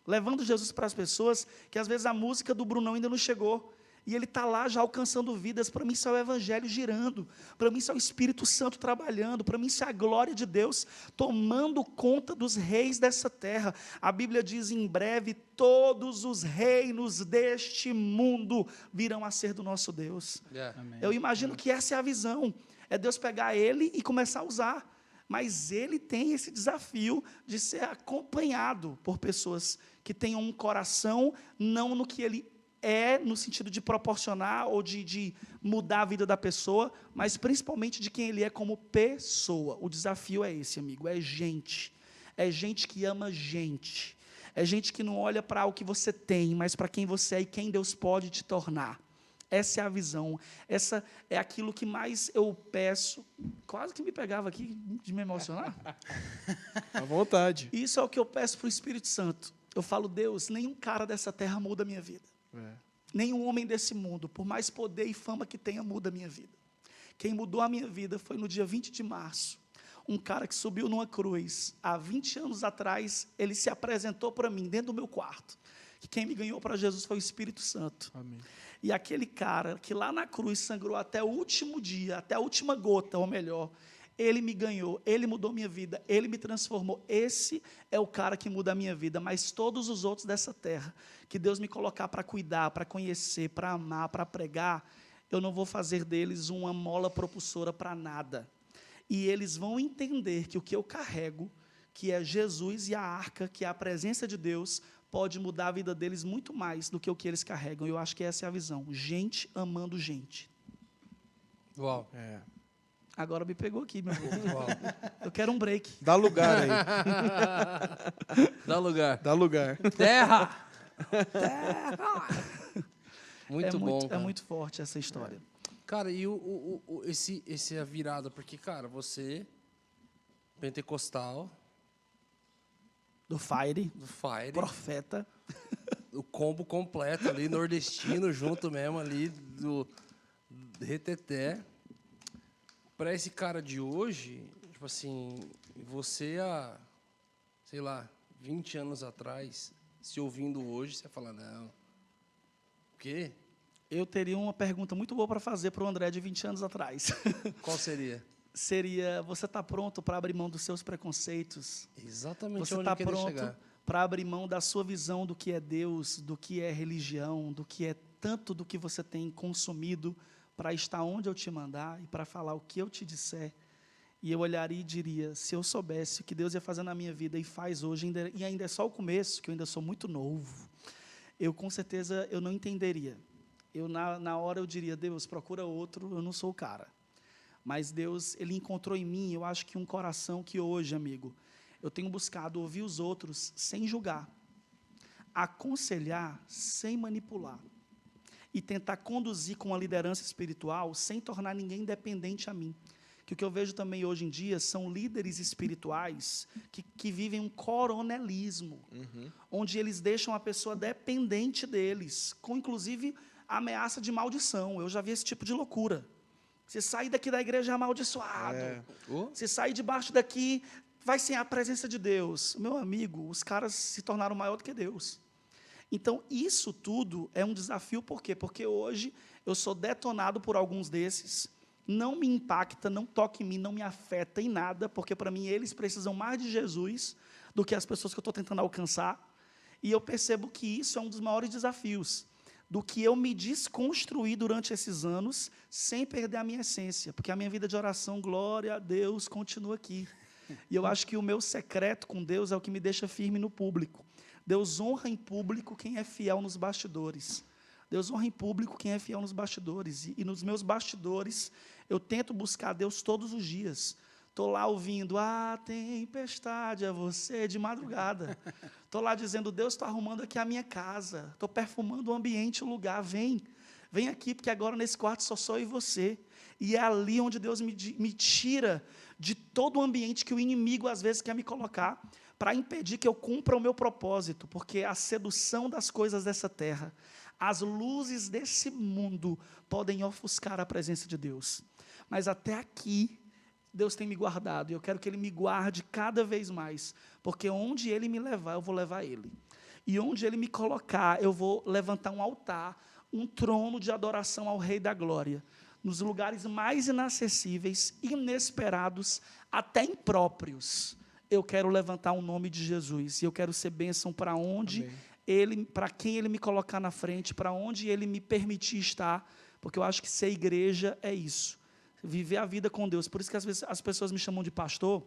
Speaker 4: levando Jesus para as pessoas, que às vezes a música do Brunão ainda não chegou, e ele está lá já alcançando vidas. Para mim isso é o Evangelho girando, para mim isso é o Espírito Santo trabalhando, para mim isso é a glória de Deus tomando conta dos reis dessa terra. A Bíblia diz: em breve todos os reinos deste mundo virão a ser do nosso Deus.
Speaker 2: Amém.
Speaker 4: Eu imagino que essa é a visão, é Deus pegar ele e começar a usar, mas ele tem esse desafio de ser acompanhado por pessoas que tenham um coração, não no que ele é, no sentido de proporcionar ou de mudar a vida da pessoa, mas principalmente de quem ele é como pessoa. O desafio é esse, amigo, é gente que ama gente, é gente que não olha para o que você tem, mas para quem você é e quem Deus pode te tornar. Essa é a visão, essa é aquilo que mais eu peço. Quase que me pegava aqui de me emocionar.
Speaker 3: À vontade.
Speaker 4: Isso é o que eu peço para o Espírito Santo. Eu falo: Deus, nenhum cara dessa terra muda a minha vida. Nenhum homem desse mundo, por mais poder e fama que tenha, muda a minha vida. Quem mudou a minha vida foi no dia 20 de março. Um cara que subiu numa cruz, há 20 anos atrás, ele se apresentou para mim, dentro do meu quarto. Que quem me ganhou para Jesus foi o Espírito Santo.
Speaker 3: Amém.
Speaker 4: E aquele cara que lá na cruz sangrou até o último dia, até a última gota, ou melhor, ele me ganhou, ele mudou minha vida, ele me transformou. Esse é o cara que muda a minha vida, mas todos os outros dessa terra, que Deus me colocar para cuidar, para conhecer, para amar, para pregar, eu não vou fazer deles uma mola propulsora para nada. E eles vão entender que o que eu carrego, que é Jesus e a arca, que é a presença de Deus, pode mudar a vida deles muito mais do que o que eles carregam. Eu acho que essa é a visão. Gente amando gente.
Speaker 1: Uau.
Speaker 4: Agora me pegou aqui, meu povo.
Speaker 1: Uau.
Speaker 4: Eu quero um break.
Speaker 3: Dá lugar aí.
Speaker 1: Dá lugar.
Speaker 3: Dá lugar.
Speaker 1: Terra! Muito bom,
Speaker 4: É
Speaker 1: cara.
Speaker 4: muito forte essa história.
Speaker 1: Cara, e esse é a virada, porque, cara, você, pentecostal,
Speaker 4: Do Fire,
Speaker 1: do Fire,
Speaker 4: profeta.
Speaker 1: o combo completo ali, nordestino, junto mesmo ali, do reteté. Para esse cara de hoje, tipo assim, você há, sei lá, 20 anos atrás, se ouvindo hoje, você fala: não, o quê?
Speaker 4: Eu teria uma pergunta muito boa para fazer para o André de 20 anos atrás.
Speaker 1: Qual seria?
Speaker 4: Seria: você está pronto para abrir mão dos seus preconceitos?
Speaker 1: Exatamente
Speaker 4: Você
Speaker 1: onde
Speaker 4: está
Speaker 1: eu queria
Speaker 4: pronto
Speaker 1: chegar.
Speaker 4: para abrir mão da sua visão do que é Deus, do que é religião, do que é tanto do que você tem consumido, para estar onde eu te mandar e para falar o que eu te disser? E eu olharia e diria: se eu soubesse o que Deus ia fazer na minha vida e faz hoje, e ainda é só o começo, que eu ainda sou muito novo, eu com certeza eu não entenderia. Eu na hora eu diria: Deus, procura outro, eu não sou o cara. Mas Deus, Ele encontrou em mim, eu acho que um coração que hoje, amigo, eu tenho buscado ouvir os outros sem julgar, aconselhar sem manipular, e tentar conduzir com a liderança espiritual sem tornar ninguém dependente a mim. Que o que eu vejo também hoje em dia são líderes espirituais que vivem um coronelismo, onde eles deixam a pessoa dependente deles, com inclusive a ameaça de maldição. Eu já vi esse tipo de loucura. Você sair daqui da igreja amaldiçoado, você sair debaixo daqui, vai sem a presença de Deus. Meu amigo, os caras se tornaram maior do que Deus. Então, isso tudo é um desafio, por quê? Porque hoje eu sou detonado por alguns desses, não me impacta, não toca em mim, não me afeta em nada, porque para mim eles precisam mais de Jesus do que as pessoas que eu estou tentando alcançar, e eu percebo que isso é um dos maiores desafios, do que eu me desconstruir durante esses anos, sem perder a minha essência, porque a minha vida de oração, glória a Deus, continua aqui. E eu acho que o meu secreto com Deus é o que me deixa firme no público. Deus honra em público quem é fiel nos bastidores. Deus honra em público quem é fiel nos bastidores. E nos meus bastidores, eu tento buscar Deus todos os dias. Estou lá ouvindo: a tempestade é você, de madrugada. Estou lá dizendo: Deus, estou arrumando aqui a minha casa. Estou perfumando o ambiente, o lugar. Vem aqui, porque agora nesse quarto só sou eu e você. E é ali onde Deus me tira de todo o ambiente que o inimigo às vezes quer me colocar, para impedir que eu cumpra o meu propósito, porque a sedução das coisas dessa terra, as luzes desse mundo podem ofuscar a presença de Deus. Mas até aqui, Deus tem me guardado, e eu quero que Ele me guarde cada vez mais, porque onde Ele me levar, eu vou levar Ele. E onde Ele me colocar, eu vou levantar um altar, um trono de adoração ao Rei da Glória, nos lugares mais inacessíveis, inesperados, até impróprios. Eu quero levantar o nome de Jesus, e eu quero ser bênção para onde para quem Ele me colocar na frente, para onde Ele me permitir estar, porque eu acho que ser igreja é isso, viver a vida com Deus. Por isso que às vezes as pessoas me chamam de pastor.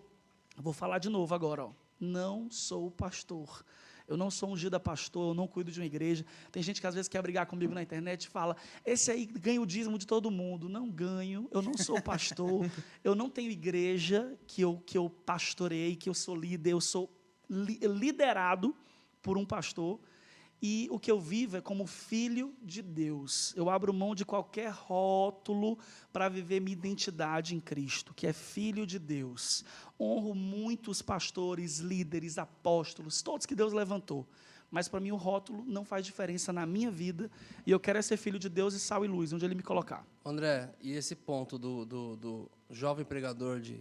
Speaker 4: Eu vou falar de novo agora, ó. Não sou pastor. Eu não sou ungido a pastor, eu não cuido de uma igreja. Tem gente que às vezes quer brigar comigo na internet e fala, esse aí ganha o dízimo de todo mundo. Não ganho, eu não sou pastor, eu não tenho igreja que eu pastorei, que eu sou líder, eu sou liderado por um pastor. E o que eu vivo é como filho de Deus. Eu abro mão de qualquer rótulo para viver minha identidade em Cristo, que é filho de Deus. Honro muitos pastores, líderes, apóstolos, todos que Deus levantou. Mas para mim o rótulo não faz diferença na minha vida. E eu quero ser filho de Deus e sal e luz, onde Ele me colocar.
Speaker 1: André, e esse ponto do jovem pregador de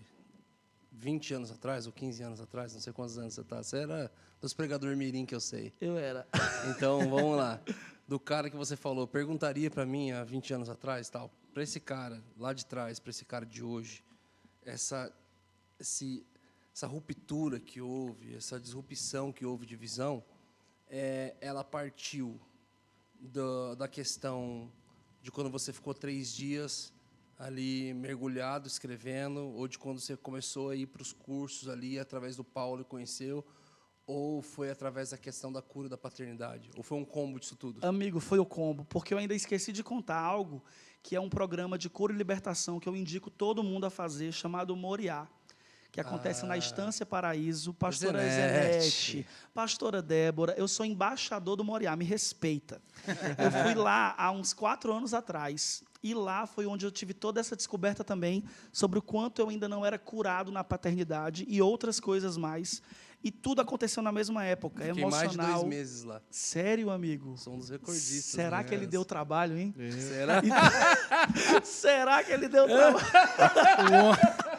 Speaker 1: 20 anos atrás, ou 15 anos atrás, não sei quantos anos você está, você era dos pregadores mirim que eu sei.
Speaker 4: Eu era.
Speaker 1: Então, vamos lá. Do cara que você falou, perguntaria para mim há 20 anos atrás, tal, para esse cara lá de trás, para esse cara de hoje, essa ruptura que houve, essa disrupção que houve de visão, ela partiu da questão de quando você ficou 3 dias ali mergulhado, escrevendo, ou de quando você começou a ir para os cursos ali, através do Paulo e conheceu, ou foi através da questão da cura da paternidade? Ou foi um combo disso tudo?
Speaker 4: Amigo, foi o combo, porque eu ainda esqueci de contar algo que é um programa de cura e libertação que eu indico todo mundo a fazer, chamado Moriá, que acontece na Estância Paraíso, pastora Zenete, pastora Débora. Eu sou embaixador do Moriá, me respeita. Eu fui lá há uns 4 anos atrás, e lá foi onde eu tive toda essa descoberta também sobre o quanto eu ainda não era curado na paternidade e outras coisas mais. E tudo aconteceu na mesma época.
Speaker 1: Fiquei
Speaker 4: emocional.
Speaker 1: mais de 2 meses lá.
Speaker 4: Sério, amigo?
Speaker 1: Sou um dos recordistas.
Speaker 4: Será que ele deu trabalho, hein?
Speaker 1: Será?
Speaker 4: Será que ele deu trabalho?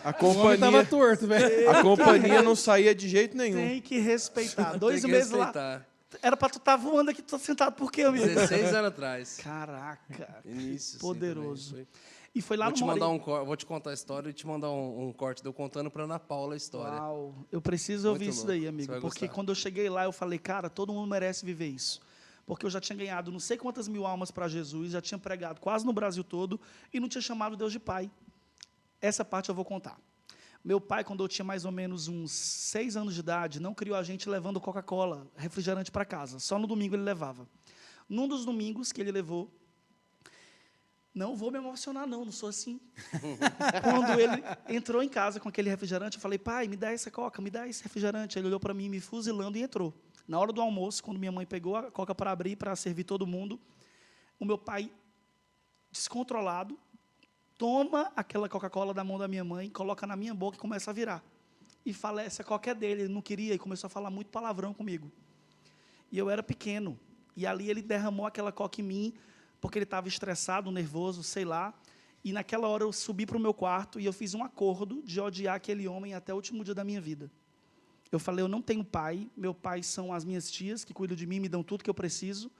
Speaker 3: A
Speaker 2: O homem tava
Speaker 3: companhia,
Speaker 2: torto, velho.
Speaker 3: a companhia não saía de jeito nenhum.
Speaker 4: Tem que respeitar. 2
Speaker 1: Tem que
Speaker 4: meses lá.
Speaker 1: respeitar.
Speaker 4: Era pra tu estar voando aqui, tu tá sentado por quê, amigo?
Speaker 1: 16 anos atrás.
Speaker 4: Caraca.
Speaker 1: Início.
Speaker 4: Poderoso.
Speaker 1: Assim,
Speaker 4: E foi lá
Speaker 1: vou
Speaker 4: no
Speaker 1: te mandar
Speaker 4: Moriá.
Speaker 1: vou te contar a história e te mandar um corte de eu contando para Ana Paula a história.
Speaker 4: Uau, eu preciso ouvir
Speaker 1: Muito
Speaker 4: isso
Speaker 1: louco.
Speaker 4: daí,
Speaker 1: Você
Speaker 4: amigo.
Speaker 1: vai
Speaker 4: Porque
Speaker 1: gostar.
Speaker 4: quando eu cheguei lá, eu falei, cara, todo mundo merece viver isso. Porque eu já tinha ganhado não sei quantas mil almas para Jesus, já tinha pregado quase no Brasil todo e não tinha chamado Deus de pai. Essa parte eu vou contar. Meu pai, quando eu tinha mais ou menos uns 6 anos de idade, não criou a gente levando Coca-Cola, refrigerante para casa. Só no domingo ele levava. Num dos domingos que ele levou, não vou me emocionar, não sou assim. Quando ele entrou em casa com aquele refrigerante, eu falei, pai, me dá essa Coca, me dá esse refrigerante. Ele olhou para mim, me fuzilando e entrou. Na hora do almoço, quando minha mãe pegou a Coca para abrir, para servir todo mundo, o meu pai, descontrolado, toma aquela Coca-Cola da mão da minha mãe, coloca na minha boca e começa a virar. E fala, essa Coca é dele, ele não queria, e começou a falar muito palavrão comigo. E eu era pequeno, e ali ele derramou aquela Coca em mim, porque ele estava estressado, nervoso, sei lá. E naquela hora eu subi para o meu quarto e eu fiz um acordo de odiar aquele homem até o último dia da minha vida. Eu falei, eu não tenho pai, meu pai são as minhas tias que cuidam de mim, me dão tudo que eu preciso,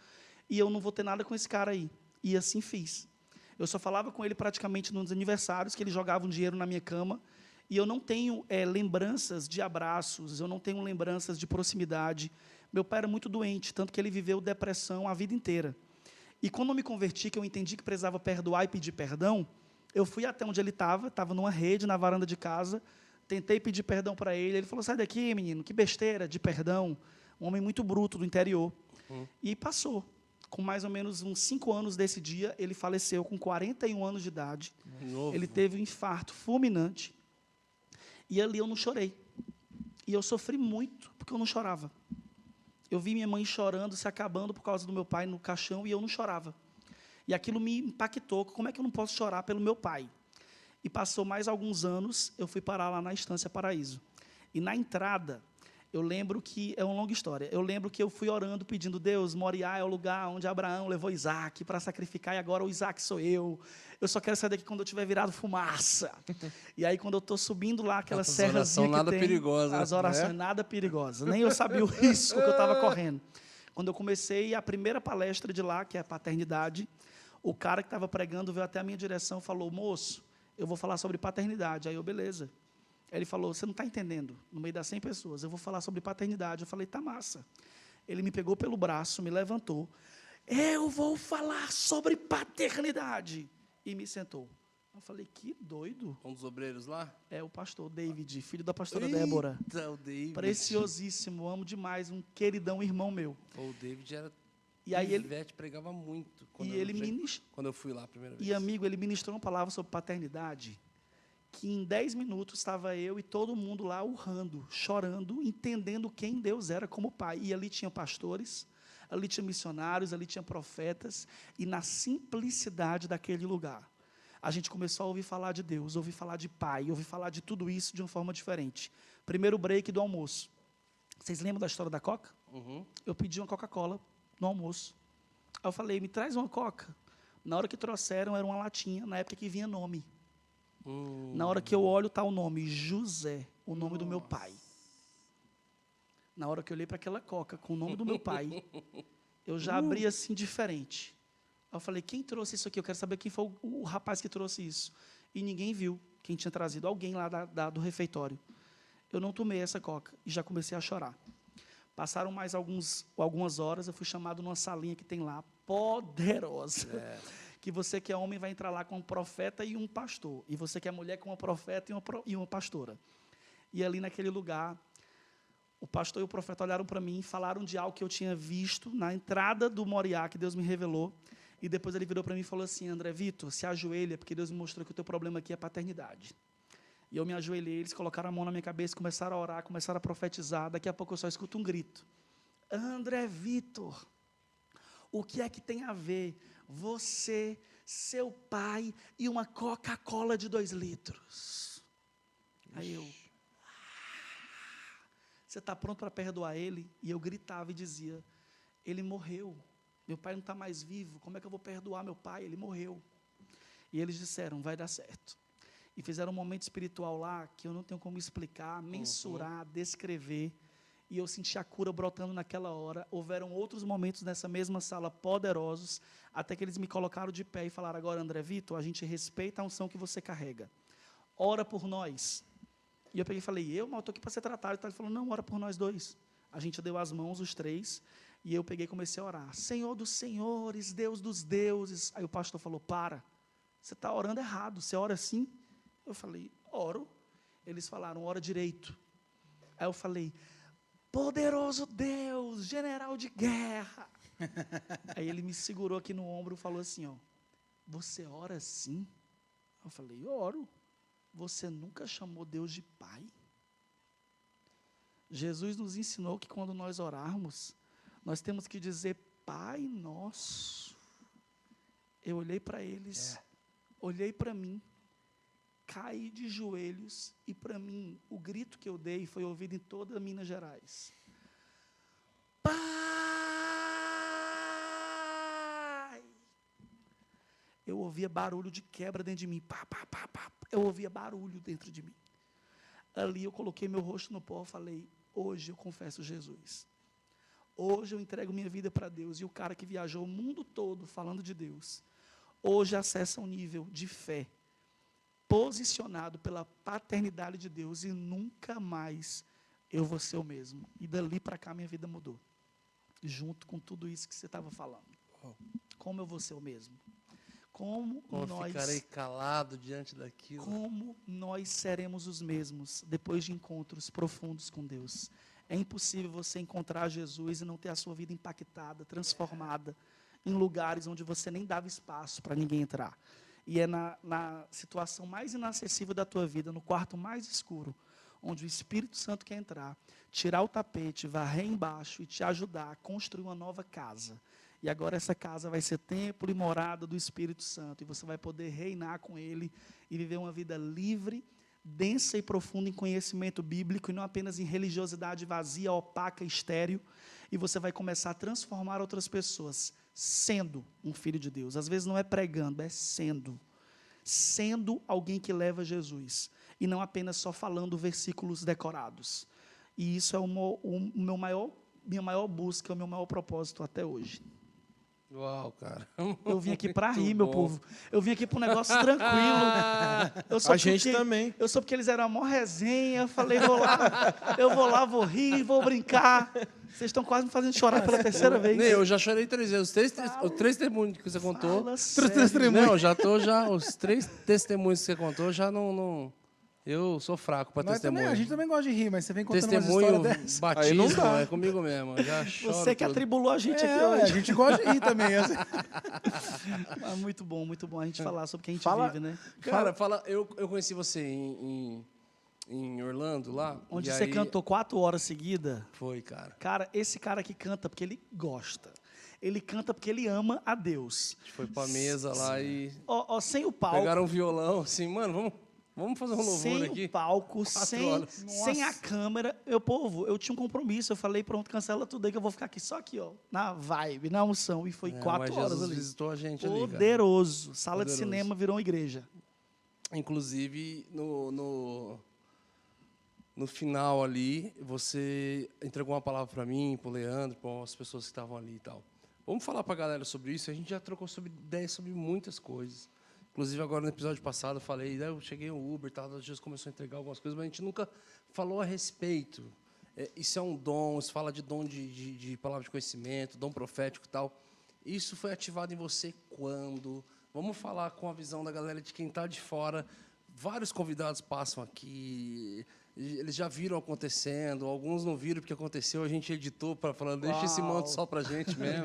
Speaker 4: e eu não vou ter nada com esse cara aí. E assim fiz. Eu só falava com ele praticamente nos aniversários, que ele jogava um dinheiro na minha cama, e eu não tenho lembranças de abraços, eu não tenho lembranças de proximidade. Meu pai era muito doente, tanto que ele viveu depressão a vida inteira. E quando eu me converti, que eu entendi que precisava perdoar e pedir perdão, eu fui até onde ele estava numa rede, na varanda de casa, tentei pedir perdão para ele, ele falou, sai daqui, menino, que besteira de perdão, um homem muito bruto do interior. E passou. Com mais ou menos uns 5 anos desse dia, ele faleceu com 41 anos de idade.
Speaker 1: Novo.
Speaker 4: Ele teve um infarto fulminante. E ali eu não chorei. E eu sofri muito, porque eu não chorava. Eu vi minha mãe chorando, se acabando por causa do meu pai no caixão, e eu não chorava. E aquilo me impactou. Como é que eu não posso chorar pelo meu pai? E passou mais alguns anos, eu fui parar lá na Estância Paraíso. E na entrada, eu lembro que, é uma longa história, eu lembro que eu fui orando, pedindo, Deus, Moriá é o lugar onde Abraão levou Isaac para sacrificar, e agora o Isaac sou eu só quero sair daqui quando eu tiver virado fumaça. E aí, quando eu estou subindo lá, aquela serrazinha que
Speaker 1: nada
Speaker 4: tem,
Speaker 1: perigosa,
Speaker 4: as orações
Speaker 1: né?
Speaker 4: nada perigosas, nem eu sabia o risco que eu estava correndo. Quando eu comecei a primeira palestra de lá, que é a paternidade, o cara que estava pregando veio até a minha direção e falou, moço, eu vou falar sobre paternidade. Aí eu, beleza. Aí ele falou, você não está entendendo, no meio das 100 pessoas, eu vou falar sobre paternidade. Eu falei, tá massa. Ele me pegou pelo braço, me levantou, eu vou falar sobre paternidade. E me sentou. Eu falei, que doido.
Speaker 1: Um dos obreiros lá?
Speaker 4: É o pastor David, filho da pastora Débora.
Speaker 1: Eita, o David.
Speaker 4: Preciosíssimo, amo demais, um queridão irmão meu.
Speaker 1: O David era...
Speaker 4: E aí ele,
Speaker 1: Ivete pregava muito. Quando eu fui lá a primeira vez.
Speaker 4: E amigo, ele ministrou uma palavra sobre paternidade, que em 10 minutos estava eu e todo mundo lá urrando, chorando, entendendo quem Deus era como pai. E ali tinha pastores, ali tinha missionários, ali tinha profetas, e na simplicidade daquele lugar, a gente começou a ouvir falar de Deus, ouvir falar de pai, ouvir falar de tudo isso de uma forma diferente. Primeiro break do almoço. Vocês lembram da história da Coca?
Speaker 1: Uhum.
Speaker 4: Eu pedi uma Coca-Cola no almoço. Aí eu falei, me traz uma Coca. Na hora que trouxeram, era uma latinha, na época que vinha nome. Na hora que eu olho, está o nome, José, o nome do meu pai. Na hora que eu olhei para aquela Coca com o nome do meu pai, eu já abri assim, diferente. Aí eu falei, quem trouxe isso aqui? Eu quero saber quem foi o rapaz que trouxe isso. E ninguém viu quem tinha trazido, alguém lá do refeitório. Eu não tomei essa Coca e já comecei a chorar. Passaram mais algumas horas, eu fui chamado numa salinha que tem lá, poderosa. Que você que é homem vai entrar lá com um profeta e um pastor. E você que é mulher com uma profeta e uma pastora. E ali naquele lugar, o pastor e o profeta olharam para mim, falaram de algo que eu tinha visto na entrada do Moriá, que Deus me revelou. E depois ele virou para mim e falou assim, André Vitor, se ajoelha, porque Deus me mostrou que o teu problema aqui é paternidade. E eu me ajoelhei, eles colocaram a mão na minha cabeça, começaram a orar, começaram a profetizar. Daqui a pouco eu só escuto um grito. André Vitor, o que é que tem a ver você, seu pai e uma Coca-Cola de 2 litros? Aí eu... Você está pronto para perdoar ele? E eu gritava e dizia, ele morreu. Meu pai não está mais vivo. Como é que eu vou perdoar meu pai? Ele morreu. E eles disseram, vai dar certo. E fizeram um momento espiritual lá que eu não tenho como explicar, mensurar, descrever. E eu senti a cura brotando naquela hora. Houveram outros momentos nessa mesma sala poderosos, até que eles me colocaram de pé e falaram, agora, André Vitor, a gente respeita a unção que você carrega. Ora por nós. E eu peguei e falei, eu estou aqui para ser tratado. Ele falou, não, ora por nós 2. A gente deu as mãos, os 3, e eu peguei e comecei a orar. Senhor dos senhores, Deus dos deuses. Aí o pastor falou, para, você está orando errado, você ora assim? Eu falei, oro. Eles falaram, ora direito. Aí eu falei, poderoso Deus, general de guerra. Aí ele me segurou aqui no ombro e falou assim, ó, você ora assim? Eu falei, oro. Você nunca chamou Deus de pai? Jesus nos ensinou que quando nós orarmos, nós temos que dizer, Pai nosso. Eu olhei para eles, olhei para mim, caí de joelhos e, para mim, o grito que eu dei foi ouvido em toda Minas Gerais. Pai! Eu ouvia barulho de quebra dentro de mim. Pá, pá, pá, pá. Eu ouvia barulho dentro de mim. Ali eu coloquei meu rosto no pó e falei, hoje eu confesso Jesus. Hoje eu entrego minha vida para Deus. E o cara que viajou o mundo todo falando de Deus, hoje acessa um nível de fé, posicionado pela paternidade de Deus, e nunca mais eu vou ser o mesmo. E dali para cá minha vida mudou. Junto com tudo isso que você estava falando. Como eu vou ser o mesmo? Como nós
Speaker 1: ficarei calado diante daquilo?
Speaker 4: Como nós seremos os mesmos depois de encontros profundos com Deus? É impossível você encontrar Jesus e não ter a sua vida impactada, transformada, em lugares onde você nem dava espaço para ninguém entrar. E é na situação mais inacessível da tua vida, no quarto mais escuro, onde o Espírito Santo quer entrar, tirar o tapete, varrer embaixo e te ajudar a construir uma nova casa. E agora essa casa vai ser templo e morada do Espírito Santo. E você vai poder reinar com Ele e viver uma vida livre, densa e profunda em conhecimento bíblico, e não apenas em religiosidade vazia, opaca, estéril. E você vai começar a transformar outras pessoas, sendo um filho de Deus. Às vezes não é pregando, é sendo. Sendo alguém que leva Jesus. E não apenas só falando versículos decorados. E isso é o meu maior minha maior busca, o meu maior propósito até hoje.
Speaker 1: Uau, cara.
Speaker 4: Eu vim aqui para
Speaker 1: Muito
Speaker 4: rir, meu
Speaker 1: bom.
Speaker 4: povo. Eu vim aqui para um negócio tranquilo. Eu sou
Speaker 3: A gente
Speaker 4: porque-
Speaker 3: também.
Speaker 4: Eu sou porque eles eram a maior resenha. Eu falei, vou lá, vou rir, vou brincar. Vocês estão quase me fazendo chorar pela terceira vez.
Speaker 1: Nem, eu já chorei 3 vezes. Os três testemunhos que você contou.
Speaker 4: Fala sério.
Speaker 1: Não, os 3 testemunhos que você contou, já não. Eu sou fraco para
Speaker 2: Nós também,
Speaker 1: testemunho.
Speaker 2: a gente também gosta de rir, mas você vem contando umas
Speaker 1: Testemunho,
Speaker 2: histórias dessas.
Speaker 3: Aí não
Speaker 1: batismo,
Speaker 3: dá.
Speaker 1: é comigo mesmo. eu Já choro
Speaker 4: Você que
Speaker 1: tudo.
Speaker 4: atribulou a gente aqui
Speaker 2: É, a
Speaker 4: hoje.
Speaker 2: gente gosta de rir também. assim.
Speaker 4: Ah, muito bom a gente falar sobre o que a gente
Speaker 2: Fala-
Speaker 4: vive, né?
Speaker 1: Cara, eu conheci você em Orlando, lá.
Speaker 4: Onde
Speaker 1: e
Speaker 4: você
Speaker 1: aí-
Speaker 4: cantou 4 horas seguidas.
Speaker 1: Foi, cara.
Speaker 4: Cara, esse cara aqui canta porque ele gosta. Ele canta porque ele ama a Deus.
Speaker 1: A gente foi pra mesa lá e
Speaker 4: Ó, sem o palco.
Speaker 1: pegaram um violão, assim, mano, vamos fazer um louvor
Speaker 4: Sem
Speaker 1: aqui.
Speaker 4: o palco,
Speaker 1: 4
Speaker 4: sem,
Speaker 1: horas.
Speaker 4: sem a câmera. Eu tinha um compromisso. Eu falei, pronto, cancela tudo aí que eu vou ficar aqui só aqui, ó, na vibe, na unção. E foi
Speaker 1: É,
Speaker 4: 4
Speaker 1: mas
Speaker 4: horas
Speaker 1: Jesus
Speaker 4: ali.
Speaker 1: visitou a gente ali, cara.
Speaker 4: Poderoso. Sala de
Speaker 1: Poderoso.
Speaker 4: cinema virou uma igreja.
Speaker 1: Inclusive, no final ali, você entregou uma palavra para mim, para o Leandro, para as pessoas que estavam ali e tal. Vamos falar para a galera sobre isso. A gente já trocou ideias sobre muitas coisas. Inclusive, agora no episódio passado, eu falei, eu cheguei no Uber, tal, Jesus começou a entregar algumas coisas, mas a gente nunca falou a respeito. Isso é um dom, isso fala de dom de palavra de conhecimento, dom profético e tal. Isso foi ativado em você quando? Vamos falar com a visão da galera de quem está de fora. Vários convidados passam aqui, eles já viram acontecendo, alguns não viram porque aconteceu, a gente editou para falar, deixa esse
Speaker 4: Uau.
Speaker 1: manto só para a gente mesmo.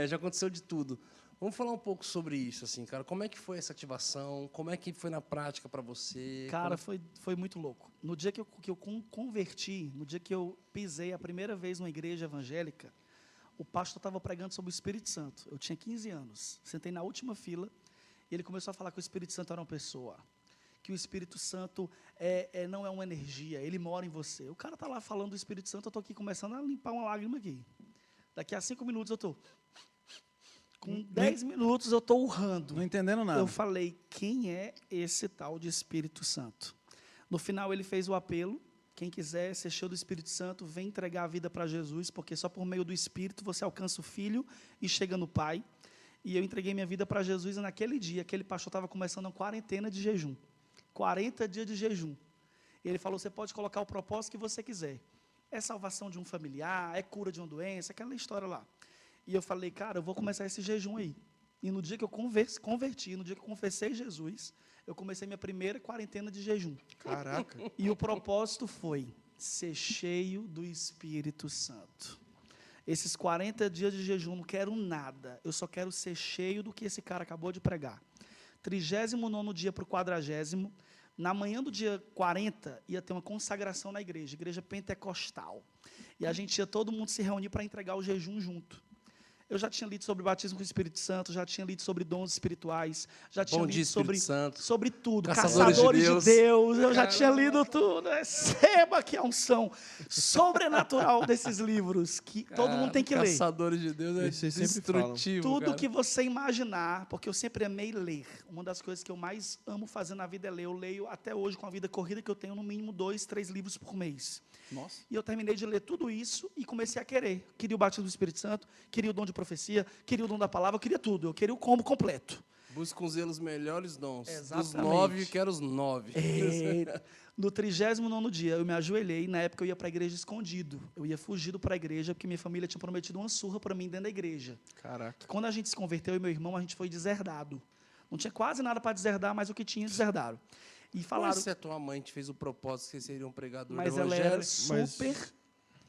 Speaker 1: Já aconteceu de tudo. Vamos falar um pouco sobre isso, assim, cara. Como é que foi essa ativação? Como é que foi na prática para você?
Speaker 4: Cara, foi muito louco. No dia que eu converti, no dia que eu pisei a primeira vez numa igreja evangélica, o pastor estava pregando sobre o Espírito Santo. Eu tinha 15 anos. Sentei na última fila e ele começou a falar que o Espírito Santo era uma pessoa. Que o Espírito Santo não é uma energia, ele mora em você. O cara está lá falando do Espírito Santo, eu estou aqui começando a limpar uma lágrima aqui. Daqui a 5 minutos eu estou... Com 10 minutos eu estou urrando.
Speaker 2: Não entendendo nada.
Speaker 4: Eu falei, quem é esse tal de Espírito Santo? No final ele fez o apelo, quem quiser ser cheio do Espírito Santo, vem entregar a vida para Jesus, porque só por meio do Espírito você alcança o Filho e chega no Pai. E eu entreguei minha vida para Jesus e naquele dia, aquele pastor estava começando uma quarentena de jejum. 40 dias de jejum. E ele falou, você pode colocar o propósito que você quiser. É salvação de um familiar, é cura de uma doença, aquela história lá. E eu falei, cara, eu vou começar esse jejum aí. E no dia que eu converti, no dia que eu confessei Jesus, eu comecei minha primeira quarentena de jejum.
Speaker 3: Caraca.
Speaker 4: E o propósito foi ser cheio do Espírito Santo. Esses 40 dias de jejum, não quero nada. Eu só quero ser cheio do que esse cara acabou de pregar. 39º dia para o 40º. Na manhã do dia 40, ia ter uma consagração na igreja pentecostal. E a gente ia todo mundo se reunir para entregar o jejum junto. Eu já tinha lido sobre batismo com o Espírito Santo, já tinha lido sobre dons espirituais, já tinha
Speaker 1: Bom dia,
Speaker 4: lido sobre,
Speaker 1: Espírito Santo.
Speaker 4: sobre tudo.
Speaker 1: Caçadores
Speaker 4: Caçadores
Speaker 1: de
Speaker 4: de Deus, eu já tinha lido tudo. Receba que a unção sobrenatural desses livros, que todo mundo tem que ler.
Speaker 1: Caçadores de Deus é
Speaker 3: Vocês sempre falam.
Speaker 1: destrutivo,
Speaker 4: Tudo
Speaker 1: cara.
Speaker 4: que você imaginar, porque eu sempre amei ler. Uma das coisas que eu mais amo fazer na vida é ler. Eu leio até hoje, com a vida corrida, que eu tenho no mínimo 2, 3 livros por mês.
Speaker 2: Nossa.
Speaker 4: E eu terminei de ler tudo isso e comecei a querer. Queria o batismo do Espírito Santo, queria o dom de profecia, queria o dom da palavra, eu queria tudo. Eu queria o combo completo.
Speaker 1: Busca com zelo os melhores dons. Dos
Speaker 4: Exatamente.
Speaker 1: 9, quero os 9.
Speaker 4: No 39º dia, eu me ajoelhei, e na época eu ia para a igreja escondido. Eu ia fugido para a igreja, porque minha família tinha prometido uma surra para mim dentro da igreja.
Speaker 3: Caraca.
Speaker 4: Quando a gente se converteu, eu e meu irmão, a gente foi deserdado. Não tinha quase nada para deserdar, mas o que tinha, deserdaram. E falaram...
Speaker 1: Mas se a tua mãe te fez o propósito que você seria um pregador
Speaker 4: Mas
Speaker 1: do
Speaker 4: ela
Speaker 1: evangelho,
Speaker 4: era super...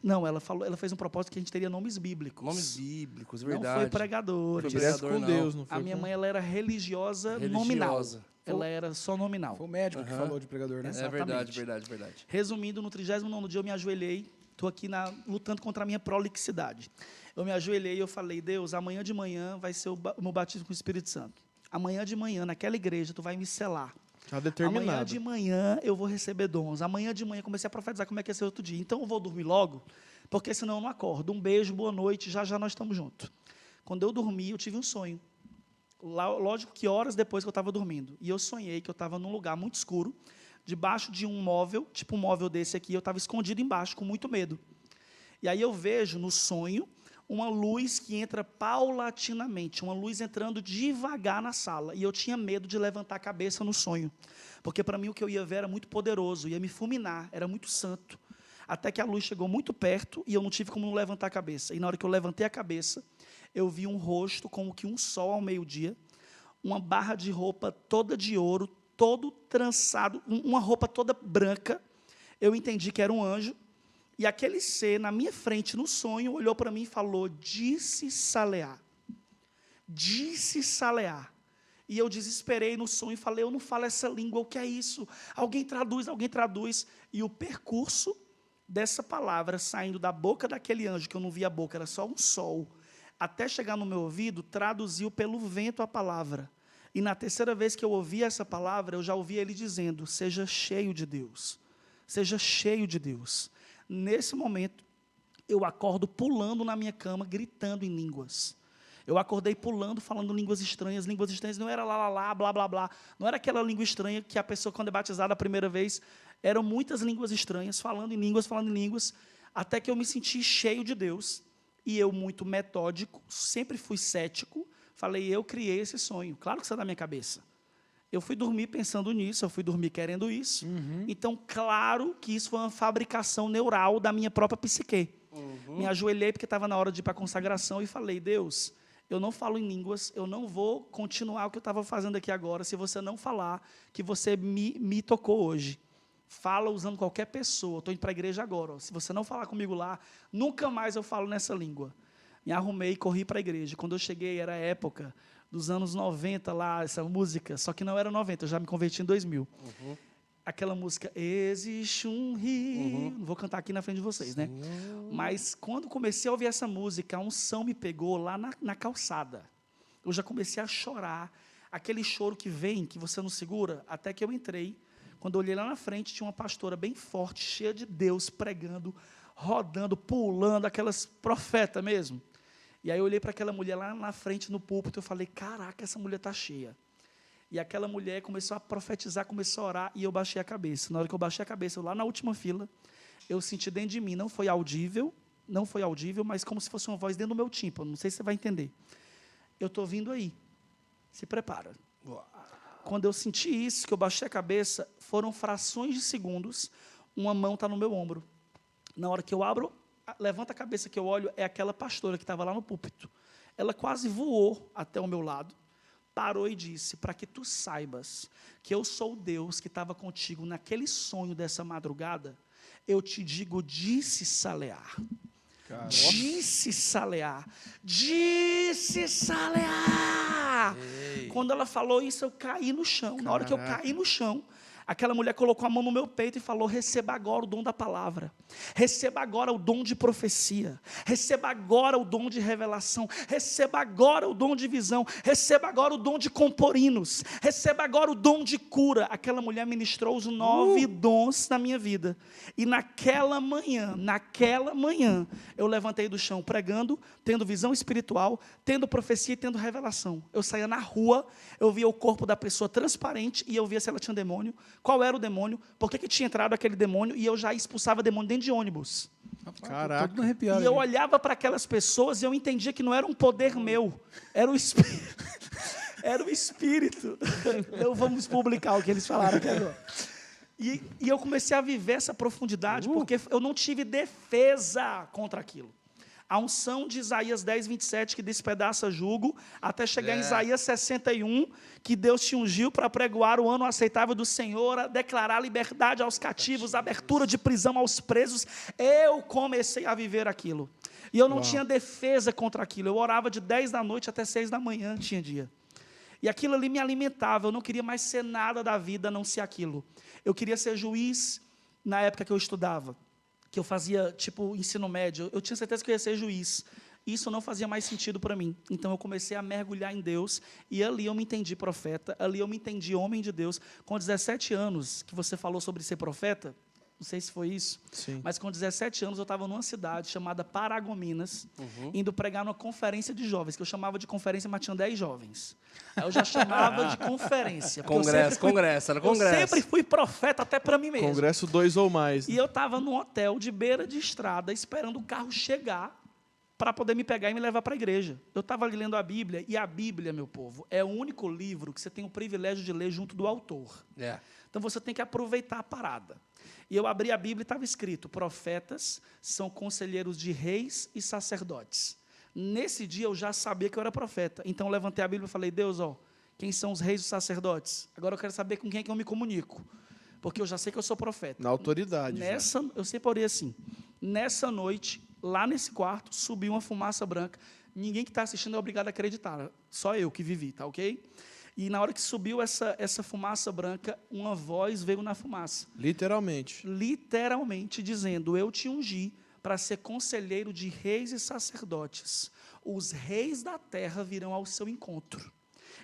Speaker 4: Não, ela fez um propósito que a gente teria nomes bíblicos.
Speaker 1: nomes bíblicos,
Speaker 4: Não
Speaker 1: verdade.
Speaker 4: foi pregadora.
Speaker 1: Foi
Speaker 3: Direto
Speaker 1: pregador,
Speaker 3: com
Speaker 1: não.
Speaker 3: Deus, não foi?
Speaker 4: A minha mãe, ela era religiosa,
Speaker 1: Religiosa.
Speaker 4: nominal. Ela era só nominal.
Speaker 2: Foi o médico que falou de pregador, né?
Speaker 1: É verdade,
Speaker 4: Exatamente.
Speaker 1: verdade, verdade.
Speaker 4: Resumindo, no 39º dia eu me ajoelhei, estou aqui lutando contra a minha prolixidade. Eu me ajoelhei e eu falei, Deus, amanhã de manhã vai ser o meu batismo com o Espírito Santo. Amanhã de manhã, naquela igreja, tu vai me selar.
Speaker 3: Já
Speaker 4: Amanhã
Speaker 3: determinado.
Speaker 4: de manhã eu vou receber dons. Amanhã de manhã comecei a profetizar como é que ia ser outro dia. Então eu vou dormir logo, porque senão eu não acordo. Um beijo, boa noite, já já nós estamos juntos. Quando eu dormi, eu tive um sonho. Lógico que horas depois que eu estava dormindo. E eu sonhei que eu estava num lugar muito escuro, debaixo de um móvel, tipo um móvel desse aqui, eu estava escondido embaixo, com muito medo. E aí eu vejo no sonho uma luz que entra paulatinamente, uma luz entrando devagar na sala. E eu tinha medo de levantar a cabeça no sonho, porque para mim o que eu ia ver era muito poderoso, ia me fulminar, era muito santo. Até que a luz chegou muito perto e eu não tive como não levantar a cabeça. E na hora que eu levantei a cabeça, eu vi um rosto como que um sol ao meio-dia, uma barra de roupa toda de ouro, todo trançado, uma roupa toda branca. Eu entendi que era um anjo. E aquele ser, na minha frente, no sonho, olhou para mim e falou, disse Saleá. Disse Saleá. E eu desesperei no sonho e falei, eu não falo essa língua, o que é isso? Alguém traduz, alguém traduz. E o percurso dessa palavra, saindo da boca daquele anjo, que eu não via a boca, era só um sol, até chegar no meu ouvido, traduziu pelo vento a palavra. E na terceira vez que eu ouvi essa palavra, eu já ouvi ele dizendo, seja cheio de Deus. Seja cheio de Deus. Nesse momento, eu acordo pulando na minha cama, gritando em línguas. Eu acordei pulando, falando línguas estranhas não era lá, blá, blá, blá. Não era aquela língua estranha que a pessoa, quando é batizada a primeira vez, eram muitas línguas estranhas, falando em línguas, até que eu me senti cheio de Deus. E eu, muito metódico, sempre fui cético, falei, eu criei esse sonho. Claro que isso é da minha cabeça. Eu fui dormir pensando nisso, eu fui dormir querendo isso. Então, claro que isso foi uma fabricação neural da minha própria psique. Me ajoelhei porque estava na hora de ir para a consagração e falei, Deus, eu não falo em línguas, eu não vou continuar o que eu estava fazendo aqui agora, se você não falar que você me tocou hoje. Fala usando qualquer pessoa, estou indo para a igreja agora. Ó. Se você não falar comigo lá, nunca mais eu falo nessa língua. Me arrumei e corri para a igreja. Quando eu cheguei, era a época dos anos 90 lá, essa música, só que não era 90, eu já me converti em 2000. Aquela música, existe um rio, não vou cantar aqui na frente de vocês, né? Mas quando comecei a ouvir essa música, a unção me pegou lá na calçada. Eu já comecei a chorar, aquele choro que vem, que você não segura, até que eu entrei. Quando eu olhei lá na frente, tinha uma pastora bem forte, cheia de Deus, pregando, rodando, pulando, aquelas profetas mesmo. E aí eu olhei para aquela mulher lá na frente, no púlpito, eu falei, caraca, essa mulher está cheia. E aquela mulher começou a profetizar, começou a orar, e eu baixei a cabeça. Na hora que eu baixei a cabeça, lá na última fila, eu senti dentro de mim, não foi audível, mas como se fosse uma voz dentro do meu tímpano, não sei se você vai entender. Eu estou vindo aí, se prepara. Quando eu senti isso, que eu baixei a cabeça, foram frações de segundos, uma mão está no meu ombro. Na hora que eu abro, levanta a cabeça que eu olho, é aquela pastora que estava lá no púlpito. Ela quase voou até o meu lado, parou e disse, para que tu saibas que eu sou o Deus que estava contigo naquele sonho dessa madrugada, eu te digo, disse Saleá. Disse Saleá. Disse Saleá. Quando ela falou isso, eu caí no chão. Na hora que eu caí no chão, aquela mulher colocou a mão no meu peito e falou, receba agora o dom da palavra, receba agora o dom de profecia, receba agora o dom de revelação, receba agora o dom de visão, receba agora o dom de compor hinos, receba agora o dom de cura. Aquela mulher ministrou os 9 dons na minha vida, e naquela manhã, eu levantei do chão pregando, tendo visão espiritual, tendo profecia e tendo revelação. Eu saía na rua, eu via o corpo da pessoa transparente, e eu via se ela tinha demônio, qual era o demônio, por que tinha entrado aquele demônio, e eu já expulsava demônio dentro de ônibus.
Speaker 3: Caraca.
Speaker 2: Todo arrepiado
Speaker 4: E eu
Speaker 2: aqui.
Speaker 4: olhava para aquelas pessoas e eu entendia que não era um poder meu, era o Espírito. Era o Espírito. Então vamos publicar o que eles falaram aqui agora. E eu comecei a viver essa profundidade, porque eu não tive defesa contra aquilo. A unção de Isaías 10, 27, que despedaça jugo, até chegar em Isaías 61, que Deus te ungiu para pregoar o ano aceitável do Senhor, a declarar liberdade aos cativos, abertura de prisão aos presos. Eu comecei a viver aquilo. E eu não tinha defesa contra aquilo. Eu orava de 10 da noite até 6 da manhã, tinha dia. E aquilo ali me alimentava. Eu não queria mais ser nada da vida, a não ser aquilo. Eu queria ser juiz na época que eu estudava, que eu fazia, tipo, ensino médio. Eu tinha certeza que eu ia ser juiz. Isso não fazia mais sentido para mim. Então, eu comecei a mergulhar em Deus, e ali eu me entendi profeta, ali eu me entendi homem de Deus. Com 17 anos, que você falou sobre ser profeta, Não sei se foi isso.
Speaker 3: Sim.
Speaker 4: Mas com 17 anos eu estava numa cidade chamada Paragominas, indo pregar numa conferência de jovens, que eu chamava de conferência, mas tinha 10 jovens. Aí eu já chamava de conferência. porque
Speaker 1: Era
Speaker 4: eu
Speaker 1: congresso.
Speaker 4: sempre fui profeta até para mim mesmo.
Speaker 3: Congresso 2 ou mais.
Speaker 4: E eu estava num hotel de beira de estrada, esperando o carro chegar para poder me pegar e me levar para a igreja. Eu estava ali lendo a Bíblia, e a Bíblia, meu povo, é o único livro que você tem o privilégio de ler junto do autor.
Speaker 1: É.
Speaker 4: Então você tem que aproveitar a parada. E eu abri a Bíblia e estava escrito: profetas são conselheiros de reis e sacerdotes. Nesse dia eu já sabia que eu era profeta. Então eu levantei a Bíblia e falei: Deus, quem são os reis e os sacerdotes? Agora eu quero saber com quem é que eu me comunico. Porque eu já sei que eu sou profeta.
Speaker 3: Na autoridade.
Speaker 4: Eu sempre orei assim. Nessa noite, lá nesse quarto, subiu uma fumaça branca. Ninguém que está assistindo é obrigado a acreditar. Só eu que vivi, tá ok? E na hora que subiu essa fumaça branca, uma voz veio na fumaça.
Speaker 3: Literalmente.
Speaker 4: Literalmente dizendo: eu te ungi para ser conselheiro de reis e sacerdotes. Os reis da terra virão ao seu encontro.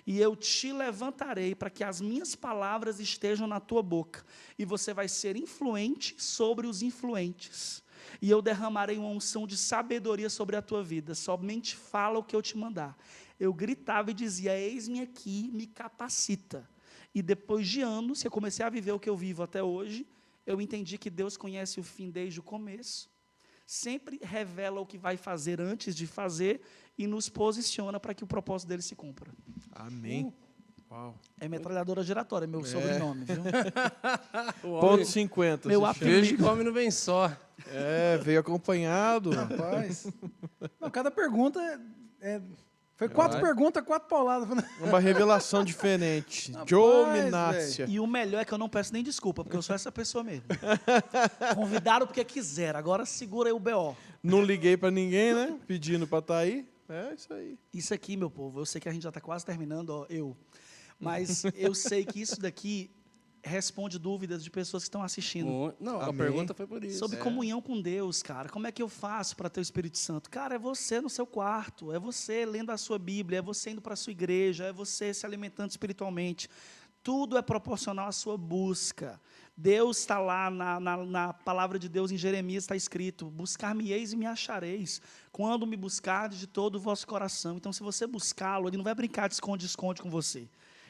Speaker 4: E eu te levantarei para que as minhas palavras estejam na tua boca. E você vai ser influente sobre os influentes. E eu derramarei uma unção de sabedoria sobre a tua vida. Somente fala o que eu te mandar. Eu gritava e dizia: eis-me aqui, me capacita. E depois de anos, que eu comecei a viver o que eu vivo até hoje, eu entendi que Deus conhece o fim desde o começo, sempre revela o que vai fazer antes de fazer e nos posiciona para que o propósito dele se cumpra.
Speaker 3: Amém. Uau.
Speaker 4: É metralhadora giratória, meu sobrenome, viu?
Speaker 3: Ponto 50.
Speaker 4: Meu
Speaker 3: se
Speaker 4: apelido.
Speaker 3: chama.
Speaker 1: Vejo que homem não vem só.
Speaker 3: Veio acompanhado.
Speaker 2: Rapaz. Não, cada pergunta foi 4 perguntas, 4 pauladas.
Speaker 3: Uma revelação diferente.
Speaker 2: Rapaz,
Speaker 3: Joe Minácia.
Speaker 4: E o melhor é que eu não peço nem desculpa, porque eu sou essa pessoa mesmo. Convidaram porque quiseram, agora segura aí o B.O.
Speaker 3: Não liguei pra ninguém, né? Pedindo pra estar aí. É isso aí.
Speaker 4: Isso aqui, meu povo, eu sei que a gente já está quase terminando, mas eu sei que isso daqui responde dúvidas de pessoas que estão assistindo.
Speaker 1: Não, a
Speaker 3: Amém.
Speaker 1: pergunta foi por isso.
Speaker 4: Sobre comunhão com Deus, cara. Como é que eu faço para ter o Espírito Santo? Cara, é você no seu quarto, é você lendo a sua Bíblia, é você indo para a sua igreja, é você se alimentando espiritualmente. Tudo é proporcional à sua busca. Deus está lá na palavra de Deus, em Jeremias está escrito: buscar-me-eis e me achareis, quando me buscardes de todo o vosso coração. Então, se você buscá-lo, ele não vai brincar de esconde-esconde com você.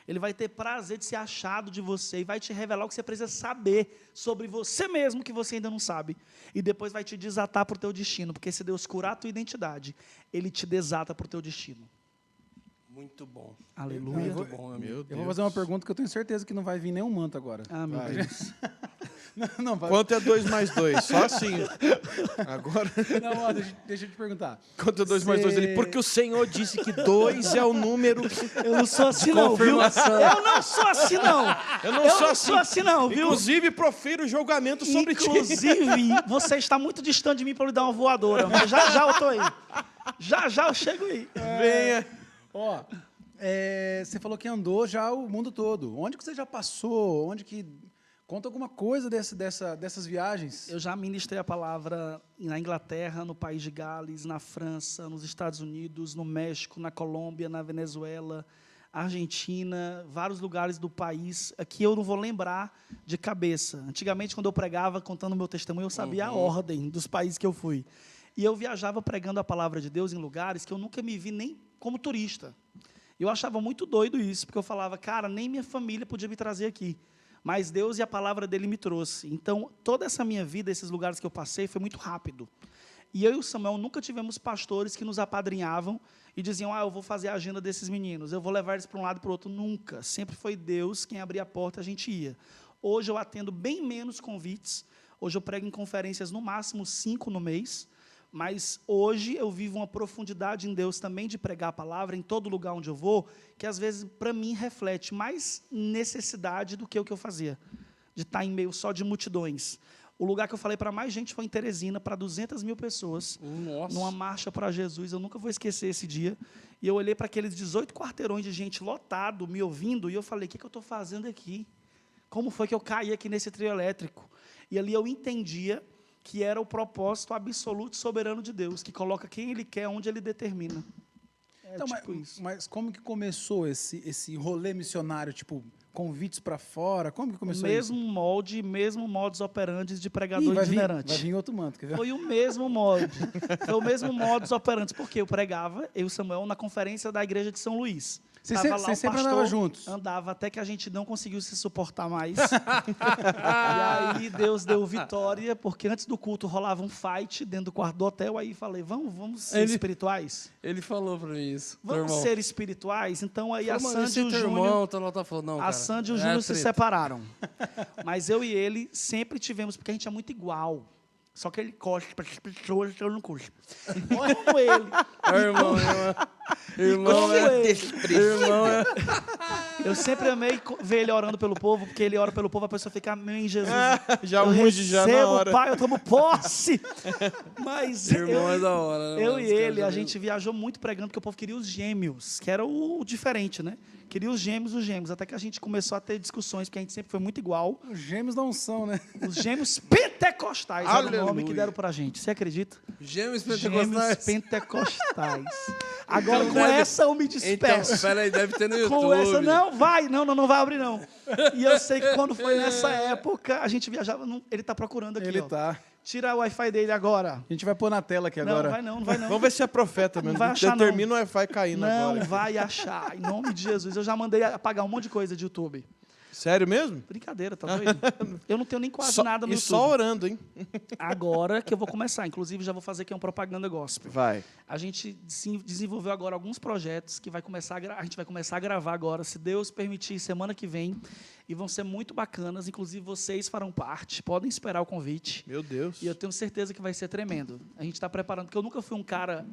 Speaker 4: Ele vai ter prazer de ser achado de você e vai te revelar o que você precisa saber sobre você mesmo, que você ainda não sabe. E depois vai te desatar para o teu destino, porque se Deus curar a tua identidade, Ele te desata para o teu destino.
Speaker 1: Muito bom.
Speaker 4: Aleluia.
Speaker 1: Muito bom, amigo.
Speaker 3: Meu
Speaker 2: Eu
Speaker 3: Deus.
Speaker 2: vou fazer uma pergunta que eu tenho certeza que não vai vir nenhum manto agora.
Speaker 4: Ah, meu
Speaker 3: Vai.
Speaker 4: Deus.
Speaker 2: Não, vai.
Speaker 3: Quanto é 2 mais 2? Só assim. Agora,
Speaker 2: Não, ó, deixa eu te perguntar.
Speaker 3: quanto é 2 mais 2? Ele, porque o Senhor disse que 2 é o número.
Speaker 4: Eu não sou assim não, viu? Eu não sou assim não.
Speaker 3: Eu não sou assim.
Speaker 4: sou assim não, viu?
Speaker 3: Inclusive, profiro julgamento sobre ti.
Speaker 4: Inclusive, você está muito distante de mim para lhe dar uma voadora. Mas já eu estou aí. Já eu chego aí.
Speaker 3: Venha.
Speaker 2: Ó, você falou que andou já o mundo todo. Onde que você já passou? Onde que... Conta alguma coisa dessas viagens.
Speaker 4: Eu já ministrei a palavra na Inglaterra, no país de Gales, na França, nos Estados Unidos, no México, na Colômbia, na Venezuela, Argentina, vários lugares do país. Aqui eu não vou lembrar de cabeça. Antigamente, quando eu pregava, contando o meu testemunho, eu sabia a ordem dos países que eu fui. E eu viajava pregando a palavra de Deus em lugares que eu nunca me vi nem como turista. Eu achava muito doido isso, porque eu falava: cara, nem minha família podia me trazer aqui. Mas Deus e a palavra dele me trouxe. Então, toda essa minha vida, esses lugares que eu passei, foi muito rápido. E eu e o Samuel nunca tivemos pastores que nos apadrinhavam e diziam: eu vou fazer a agenda desses meninos, eu vou levar eles para um lado e para o outro. Nunca. Sempre foi Deus quem abria a porta, a gente ia. Hoje eu atendo bem menos convites. Hoje eu prego em conferências no máximo 5 no mês. Mas hoje eu vivo uma profundidade em Deus também de pregar a palavra em todo lugar onde eu vou, que às vezes para mim reflete mais necessidade do que o que eu fazia, de estar em meio só de multidões. O lugar que eu falei para mais gente foi em Teresina, para 200 mil pessoas,
Speaker 1: Nossa.
Speaker 4: numa marcha para Jesus. Eu nunca vou esquecer esse dia. E eu olhei para aqueles 18 quarteirões de gente lotado, me ouvindo, e eu falei: o que eu estou fazendo aqui? Como foi que eu caí aqui nesse trio elétrico? E ali eu entendia que era o propósito absoluto e soberano de Deus, que coloca quem Ele quer, onde Ele determina.
Speaker 2: Então,
Speaker 4: tipo isso.
Speaker 2: mas como que começou esse rolê missionário, tipo, convites pra fora? Como que
Speaker 4: O
Speaker 2: começou
Speaker 4: mesmo
Speaker 2: isso?
Speaker 4: molde, mesmo modus operandi de
Speaker 2: Ih,
Speaker 4: pregador itinerante.
Speaker 2: vai vir outro manto, quer ver?
Speaker 4: Foi o mesmo molde. Foi o mesmo modus operandi, porque eu pregava, eu e o Samuel, na conferência da igreja de São Luís.
Speaker 2: Vocês
Speaker 4: Tava lá
Speaker 2: vocês
Speaker 4: o
Speaker 2: sempre
Speaker 4: pastor,
Speaker 2: andavam juntos?
Speaker 4: Andava até que a gente não conseguiu se suportar mais. E aí Deus deu vitória, porque antes do culto rolava um fight dentro do quarto do hotel. Aí falei, vamos ser espirituais?
Speaker 1: Ele falou pra mim isso. teu
Speaker 4: Vamos
Speaker 1: irmão.
Speaker 4: ser espirituais? Então aí
Speaker 1: Falou,
Speaker 4: a
Speaker 1: mano,
Speaker 4: Sandy e o
Speaker 1: teu
Speaker 4: Júnior...
Speaker 1: irmão, tá falando, não,
Speaker 4: A
Speaker 1: cara.
Speaker 4: Sandy e o
Speaker 1: é
Speaker 4: Júnior se
Speaker 1: treta.
Speaker 4: separaram. Mas eu e ele sempre tivemos, porque a gente é muito igual. Só que ele cospe para as pessoas que eu não cuspo. Como ele.
Speaker 1: Irmão,
Speaker 4: Como ele.
Speaker 1: irmão,
Speaker 4: Eu sempre amei ver ele orando pelo povo, porque ele ora pelo povo, a pessoa fica, amém, Jesus.
Speaker 3: Já
Speaker 4: eu
Speaker 3: unge já na
Speaker 4: recebo,
Speaker 3: hora.
Speaker 4: Pai, eu tomo posse. Mas
Speaker 1: irmão é da hora, né?
Speaker 4: eu
Speaker 1: mano?
Speaker 4: e
Speaker 1: Os caras
Speaker 4: ele,
Speaker 1: já
Speaker 4: a
Speaker 1: viram.
Speaker 4: gente viajou muito pregando, porque o povo queria os gêmeos, que era o diferente, né? Queria os gêmeos, até que a gente começou a ter discussões, porque a gente sempre foi muito igual.
Speaker 2: Os gêmeos não são, né?
Speaker 4: Os gêmeos pentecostais era o nome
Speaker 3: Aleluia.
Speaker 4: que deram pra gente. Você acredita?
Speaker 1: Gêmeos
Speaker 4: Gêmeos
Speaker 1: pentecostais.
Speaker 4: pentecostais. Agora,
Speaker 1: Então
Speaker 4: com
Speaker 1: deve-
Speaker 4: essa eu me
Speaker 1: Então,
Speaker 4: despeço.
Speaker 1: peraí, deve ter no YouTube.
Speaker 4: Com essa, não vai abrir, não. E eu sei que quando foi nessa época, a gente viajava, ele tá procurando aqui,
Speaker 2: Ele
Speaker 4: ó.
Speaker 2: tá.
Speaker 4: Tira o Wi-Fi dele agora.
Speaker 2: A gente vai pôr na tela aqui
Speaker 4: Não,
Speaker 2: agora.
Speaker 4: não vai não.
Speaker 3: Vamos ver se é profeta mesmo.
Speaker 4: Não vai achar,
Speaker 3: Determina o Wi-Fi caindo
Speaker 4: Não
Speaker 3: agora.
Speaker 4: vai achar, em nome de Jesus. Eu já mandei apagar um monte de coisa de YouTube.
Speaker 3: Sério mesmo?
Speaker 4: Brincadeira, tá doido? Eu não tenho nem quase
Speaker 3: Só-
Speaker 4: nada no
Speaker 3: e
Speaker 4: YouTube.
Speaker 3: só orando, hein?
Speaker 4: Agora que eu vou começar. Inclusive, já vou fazer aqui uma propaganda gospel.
Speaker 3: Vai.
Speaker 4: A gente desenvolveu agora alguns projetos que a gente vai começar a gravar agora, se Deus permitir, semana que vem. E vão ser muito bacanas. Inclusive, vocês farão parte. Podem esperar o convite.
Speaker 3: Meu Deus.
Speaker 4: E eu tenho certeza que vai ser tremendo. A gente está preparando, porque eu nunca fui um cara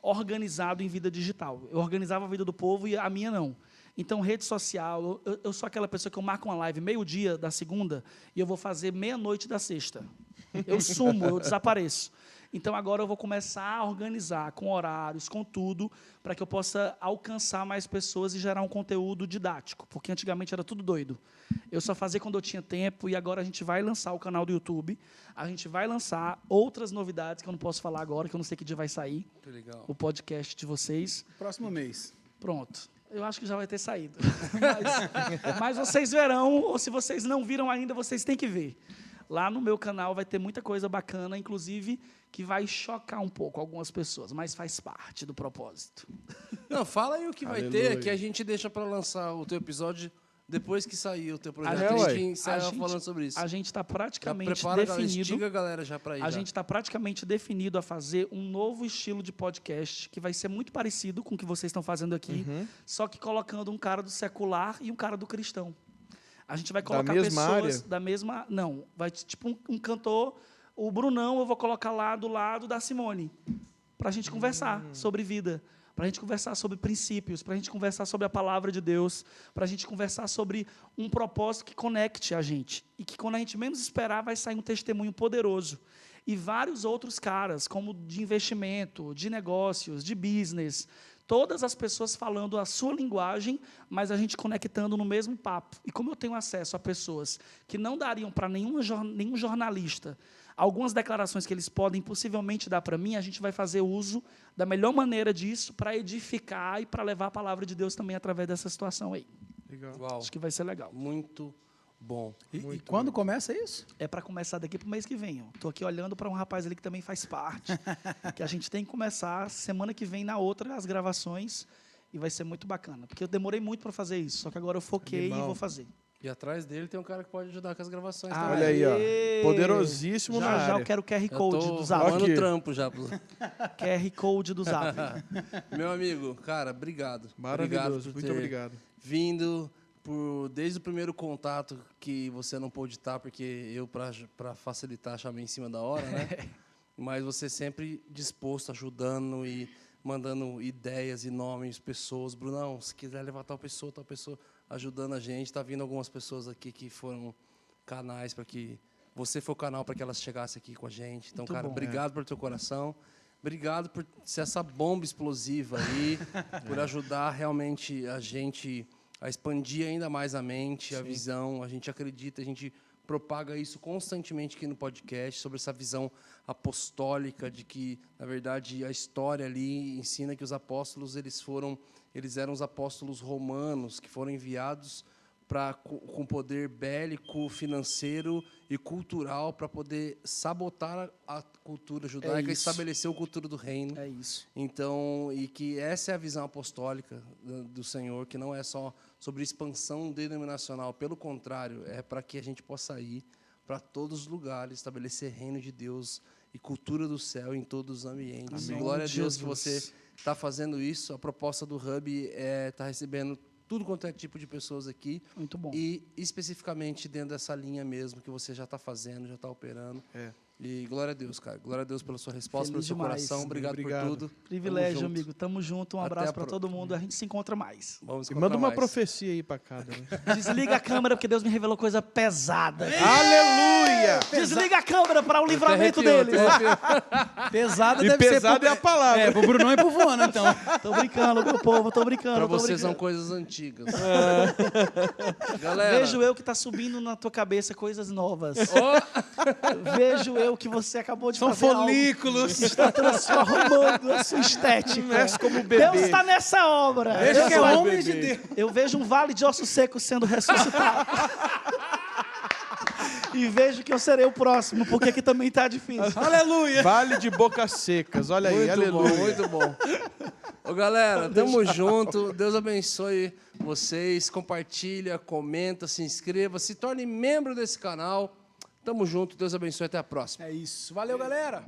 Speaker 4: organizado em vida digital. Eu organizava a vida do povo e a minha não. Então, rede social, eu sou aquela pessoa que eu marco uma live meio-dia da segunda e eu vou fazer meia-noite da sexta. Eu sumo, eu desapareço. Então, agora eu vou começar a organizar com horários, com tudo, para que eu possa alcançar mais pessoas e gerar um conteúdo didático, porque antigamente era tudo doido. Eu só fazia quando eu tinha tempo e agora a gente vai lançar o canal do YouTube, a gente vai lançar outras novidades que eu não posso falar agora, que eu não sei que dia vai sair,
Speaker 1: Que legal.
Speaker 4: o podcast de vocês.
Speaker 2: Próximo mês.
Speaker 4: Pronto. Eu acho que já vai ter saído. Mas vocês verão, ou se vocês não viram ainda, vocês têm que ver. Lá no meu canal vai ter muita coisa bacana, inclusive que vai chocar um pouco algumas pessoas, mas faz parte do propósito.
Speaker 1: Não, fala aí o que vai
Speaker 3: Aleluia.
Speaker 1: ter, que a gente deixa pra lançar o teu episódio depois que sair o teu projeto.
Speaker 4: gente-
Speaker 1: A
Speaker 3: ué.
Speaker 1: gente ensaia
Speaker 4: a gente-
Speaker 1: falando sobre isso.
Speaker 4: A gente está
Speaker 1: Já
Speaker 4: praticamente
Speaker 1: prepara, galera,
Speaker 4: definido.
Speaker 1: instiga a galera já pra ir.
Speaker 4: A
Speaker 1: já.
Speaker 4: gente está praticamente definido a fazer um novo estilo de podcast que vai ser muito parecido com o que vocês estão fazendo aqui, só que colocando um cara do secular e um cara do cristão. A gente vai colocar
Speaker 3: mesma
Speaker 4: pessoas
Speaker 3: área?
Speaker 4: da mesma. Não, vai tipo um cantor, o Brunão, eu vou colocar lá do lado da Simone, para a gente conversar sobre vida, para a gente conversar sobre princípios, para a gente conversar sobre a palavra de Deus, para a gente conversar sobre um propósito que conecte a gente e que quando a gente menos esperar vai sair um testemunho poderoso. E vários outros caras, como de investimento, de negócios, de business, todas as pessoas falando a sua linguagem, mas a gente conectando no mesmo papo. E como eu tenho acesso a pessoas que não dariam para nenhum jornalista algumas declarações que eles podem possivelmente dar para mim, a gente vai fazer uso da melhor maneira disso para edificar e para levar a palavra de Deus também através dessa situação aí.
Speaker 3: Legal.
Speaker 1: Uau,
Speaker 4: Acho que vai ser legal.
Speaker 1: muito bom.
Speaker 2: E quando começa isso?
Speaker 4: É para começar daqui para o mês que vem. Estou aqui olhando para um rapaz ali que também faz parte, que a gente tem que começar semana que vem na outra as gravações e vai ser muito bacana, porque eu demorei muito para fazer isso, só que agora eu foquei
Speaker 3: Animal.
Speaker 4: e vou fazer.
Speaker 1: E atrás dele tem um cara que pode ajudar com as gravações
Speaker 4: Ah,
Speaker 1: também.
Speaker 3: Olha aí, ó.
Speaker 4: Aê!
Speaker 3: Poderosíssimo na
Speaker 4: Já
Speaker 3: área.
Speaker 4: eu quero o QR
Speaker 1: Eu
Speaker 4: Code
Speaker 1: tô
Speaker 4: do Zap.
Speaker 1: arrumando
Speaker 3: Aqui.
Speaker 1: trampo já.
Speaker 4: QR Code do Zap.
Speaker 1: Meu amigo, cara, obrigado.
Speaker 3: Maravilhoso.
Speaker 1: por
Speaker 3: Muito
Speaker 1: ter
Speaker 3: obrigado.
Speaker 1: vindo, desde o primeiro contato que você não pôde estar, porque eu, para facilitar, chamei em cima da hora, né? Mas você sempre disposto, ajudando e mandando ideias e nomes, pessoas. Brunão, se quiser levar tal pessoa, ajudando a gente. Está vindo algumas pessoas aqui que foram canais para que... Você foi o canal para que elas chegassem aqui com a gente. Então,
Speaker 4: Muito
Speaker 1: cara,
Speaker 4: bom.
Speaker 1: obrigado por teu coração. Obrigado por ser essa bomba explosiva aí, por ajudar realmente a gente a expandir ainda mais a mente, a visão. A gente acredita, a gente propaga isso constantemente aqui no podcast, sobre essa visão apostólica de que, na verdade, a história ali ensina que os apóstolos eles eram os apóstolos romanos que foram enviados com poder bélico, financeiro e cultural para poder sabotar a cultura judaica e estabelecer a cultura do reino.
Speaker 4: É isso.
Speaker 1: Então, e que essa é a visão apostólica do Senhor, que não é só sobre expansão denominacional, pelo contrário, é para que a gente possa ir para todos os lugares, estabelecer reino de Deus e cultura do céu em todos os ambientes.
Speaker 4: Amém.
Speaker 1: Glória a Deus
Speaker 4: Jesus.
Speaker 1: que você está fazendo isso. A proposta do Hub está recebendo tudo quanto é tipo de pessoas aqui.
Speaker 4: Muito bom.
Speaker 1: E especificamente dentro dessa linha mesmo que você já está fazendo, já está operando. E glória a Deus, cara. Glória a Deus pela sua resposta,
Speaker 4: Feliz
Speaker 1: pelo seu
Speaker 4: demais.
Speaker 1: coração. Obrigado por tudo.
Speaker 4: Privilégio,
Speaker 1: Tamo junto.
Speaker 4: amigo. Tamo junto. Um
Speaker 1: Até
Speaker 4: abraço
Speaker 1: a
Speaker 4: para todo mundo. A gente se encontra mais.
Speaker 1: Vamos
Speaker 3: E manda
Speaker 1: encontrar
Speaker 3: uma
Speaker 1: mais.
Speaker 3: profecia aí pra cada. Né?
Speaker 4: Desliga a câmera, porque Deus me revelou coisa pesada.
Speaker 3: Aleluia!
Speaker 4: Desliga a câmera para o
Speaker 1: Até
Speaker 4: livramento
Speaker 1: arrepiou,
Speaker 4: deles.
Speaker 1: até arrepiou.
Speaker 2: Pesada
Speaker 3: E
Speaker 2: deve ser
Speaker 3: pesado
Speaker 2: pro...
Speaker 3: é a palavra.
Speaker 2: É, pro Brunão e pro Voano, então.
Speaker 4: Tô brincando, meu povo. Tô brincando.
Speaker 1: Para
Speaker 4: tô
Speaker 1: vocês são
Speaker 4: brincando.
Speaker 1: coisas antigas. Galera,
Speaker 4: Vejo eu que tá subindo na tua cabeça coisas novas. Vejo eu que você acabou de
Speaker 2: São
Speaker 4: fazer algo
Speaker 2: folículos.
Speaker 4: que está transformando a sua estética.
Speaker 3: Mexe como bebê.
Speaker 4: Deus está nessa obra.
Speaker 2: Veja
Speaker 4: Deus
Speaker 2: que é
Speaker 4: vai-
Speaker 2: homem de Deus.
Speaker 4: Eu vejo um vale de ossos secos sendo ressuscitado. E vejo que eu serei o próximo, porque aqui também tá difícil.
Speaker 2: Aleluia.
Speaker 3: Vale de bocas secas. Olha aí,
Speaker 1: muito
Speaker 3: aleluia.
Speaker 1: bom, muito bom. Ô, galera, tamo junto. Deus abençoe vocês. Compartilha, comenta, se inscreva, se torne membro desse canal. Tamo junto. Deus abençoe. Até a próxima.
Speaker 2: É isso. Valeu, galera.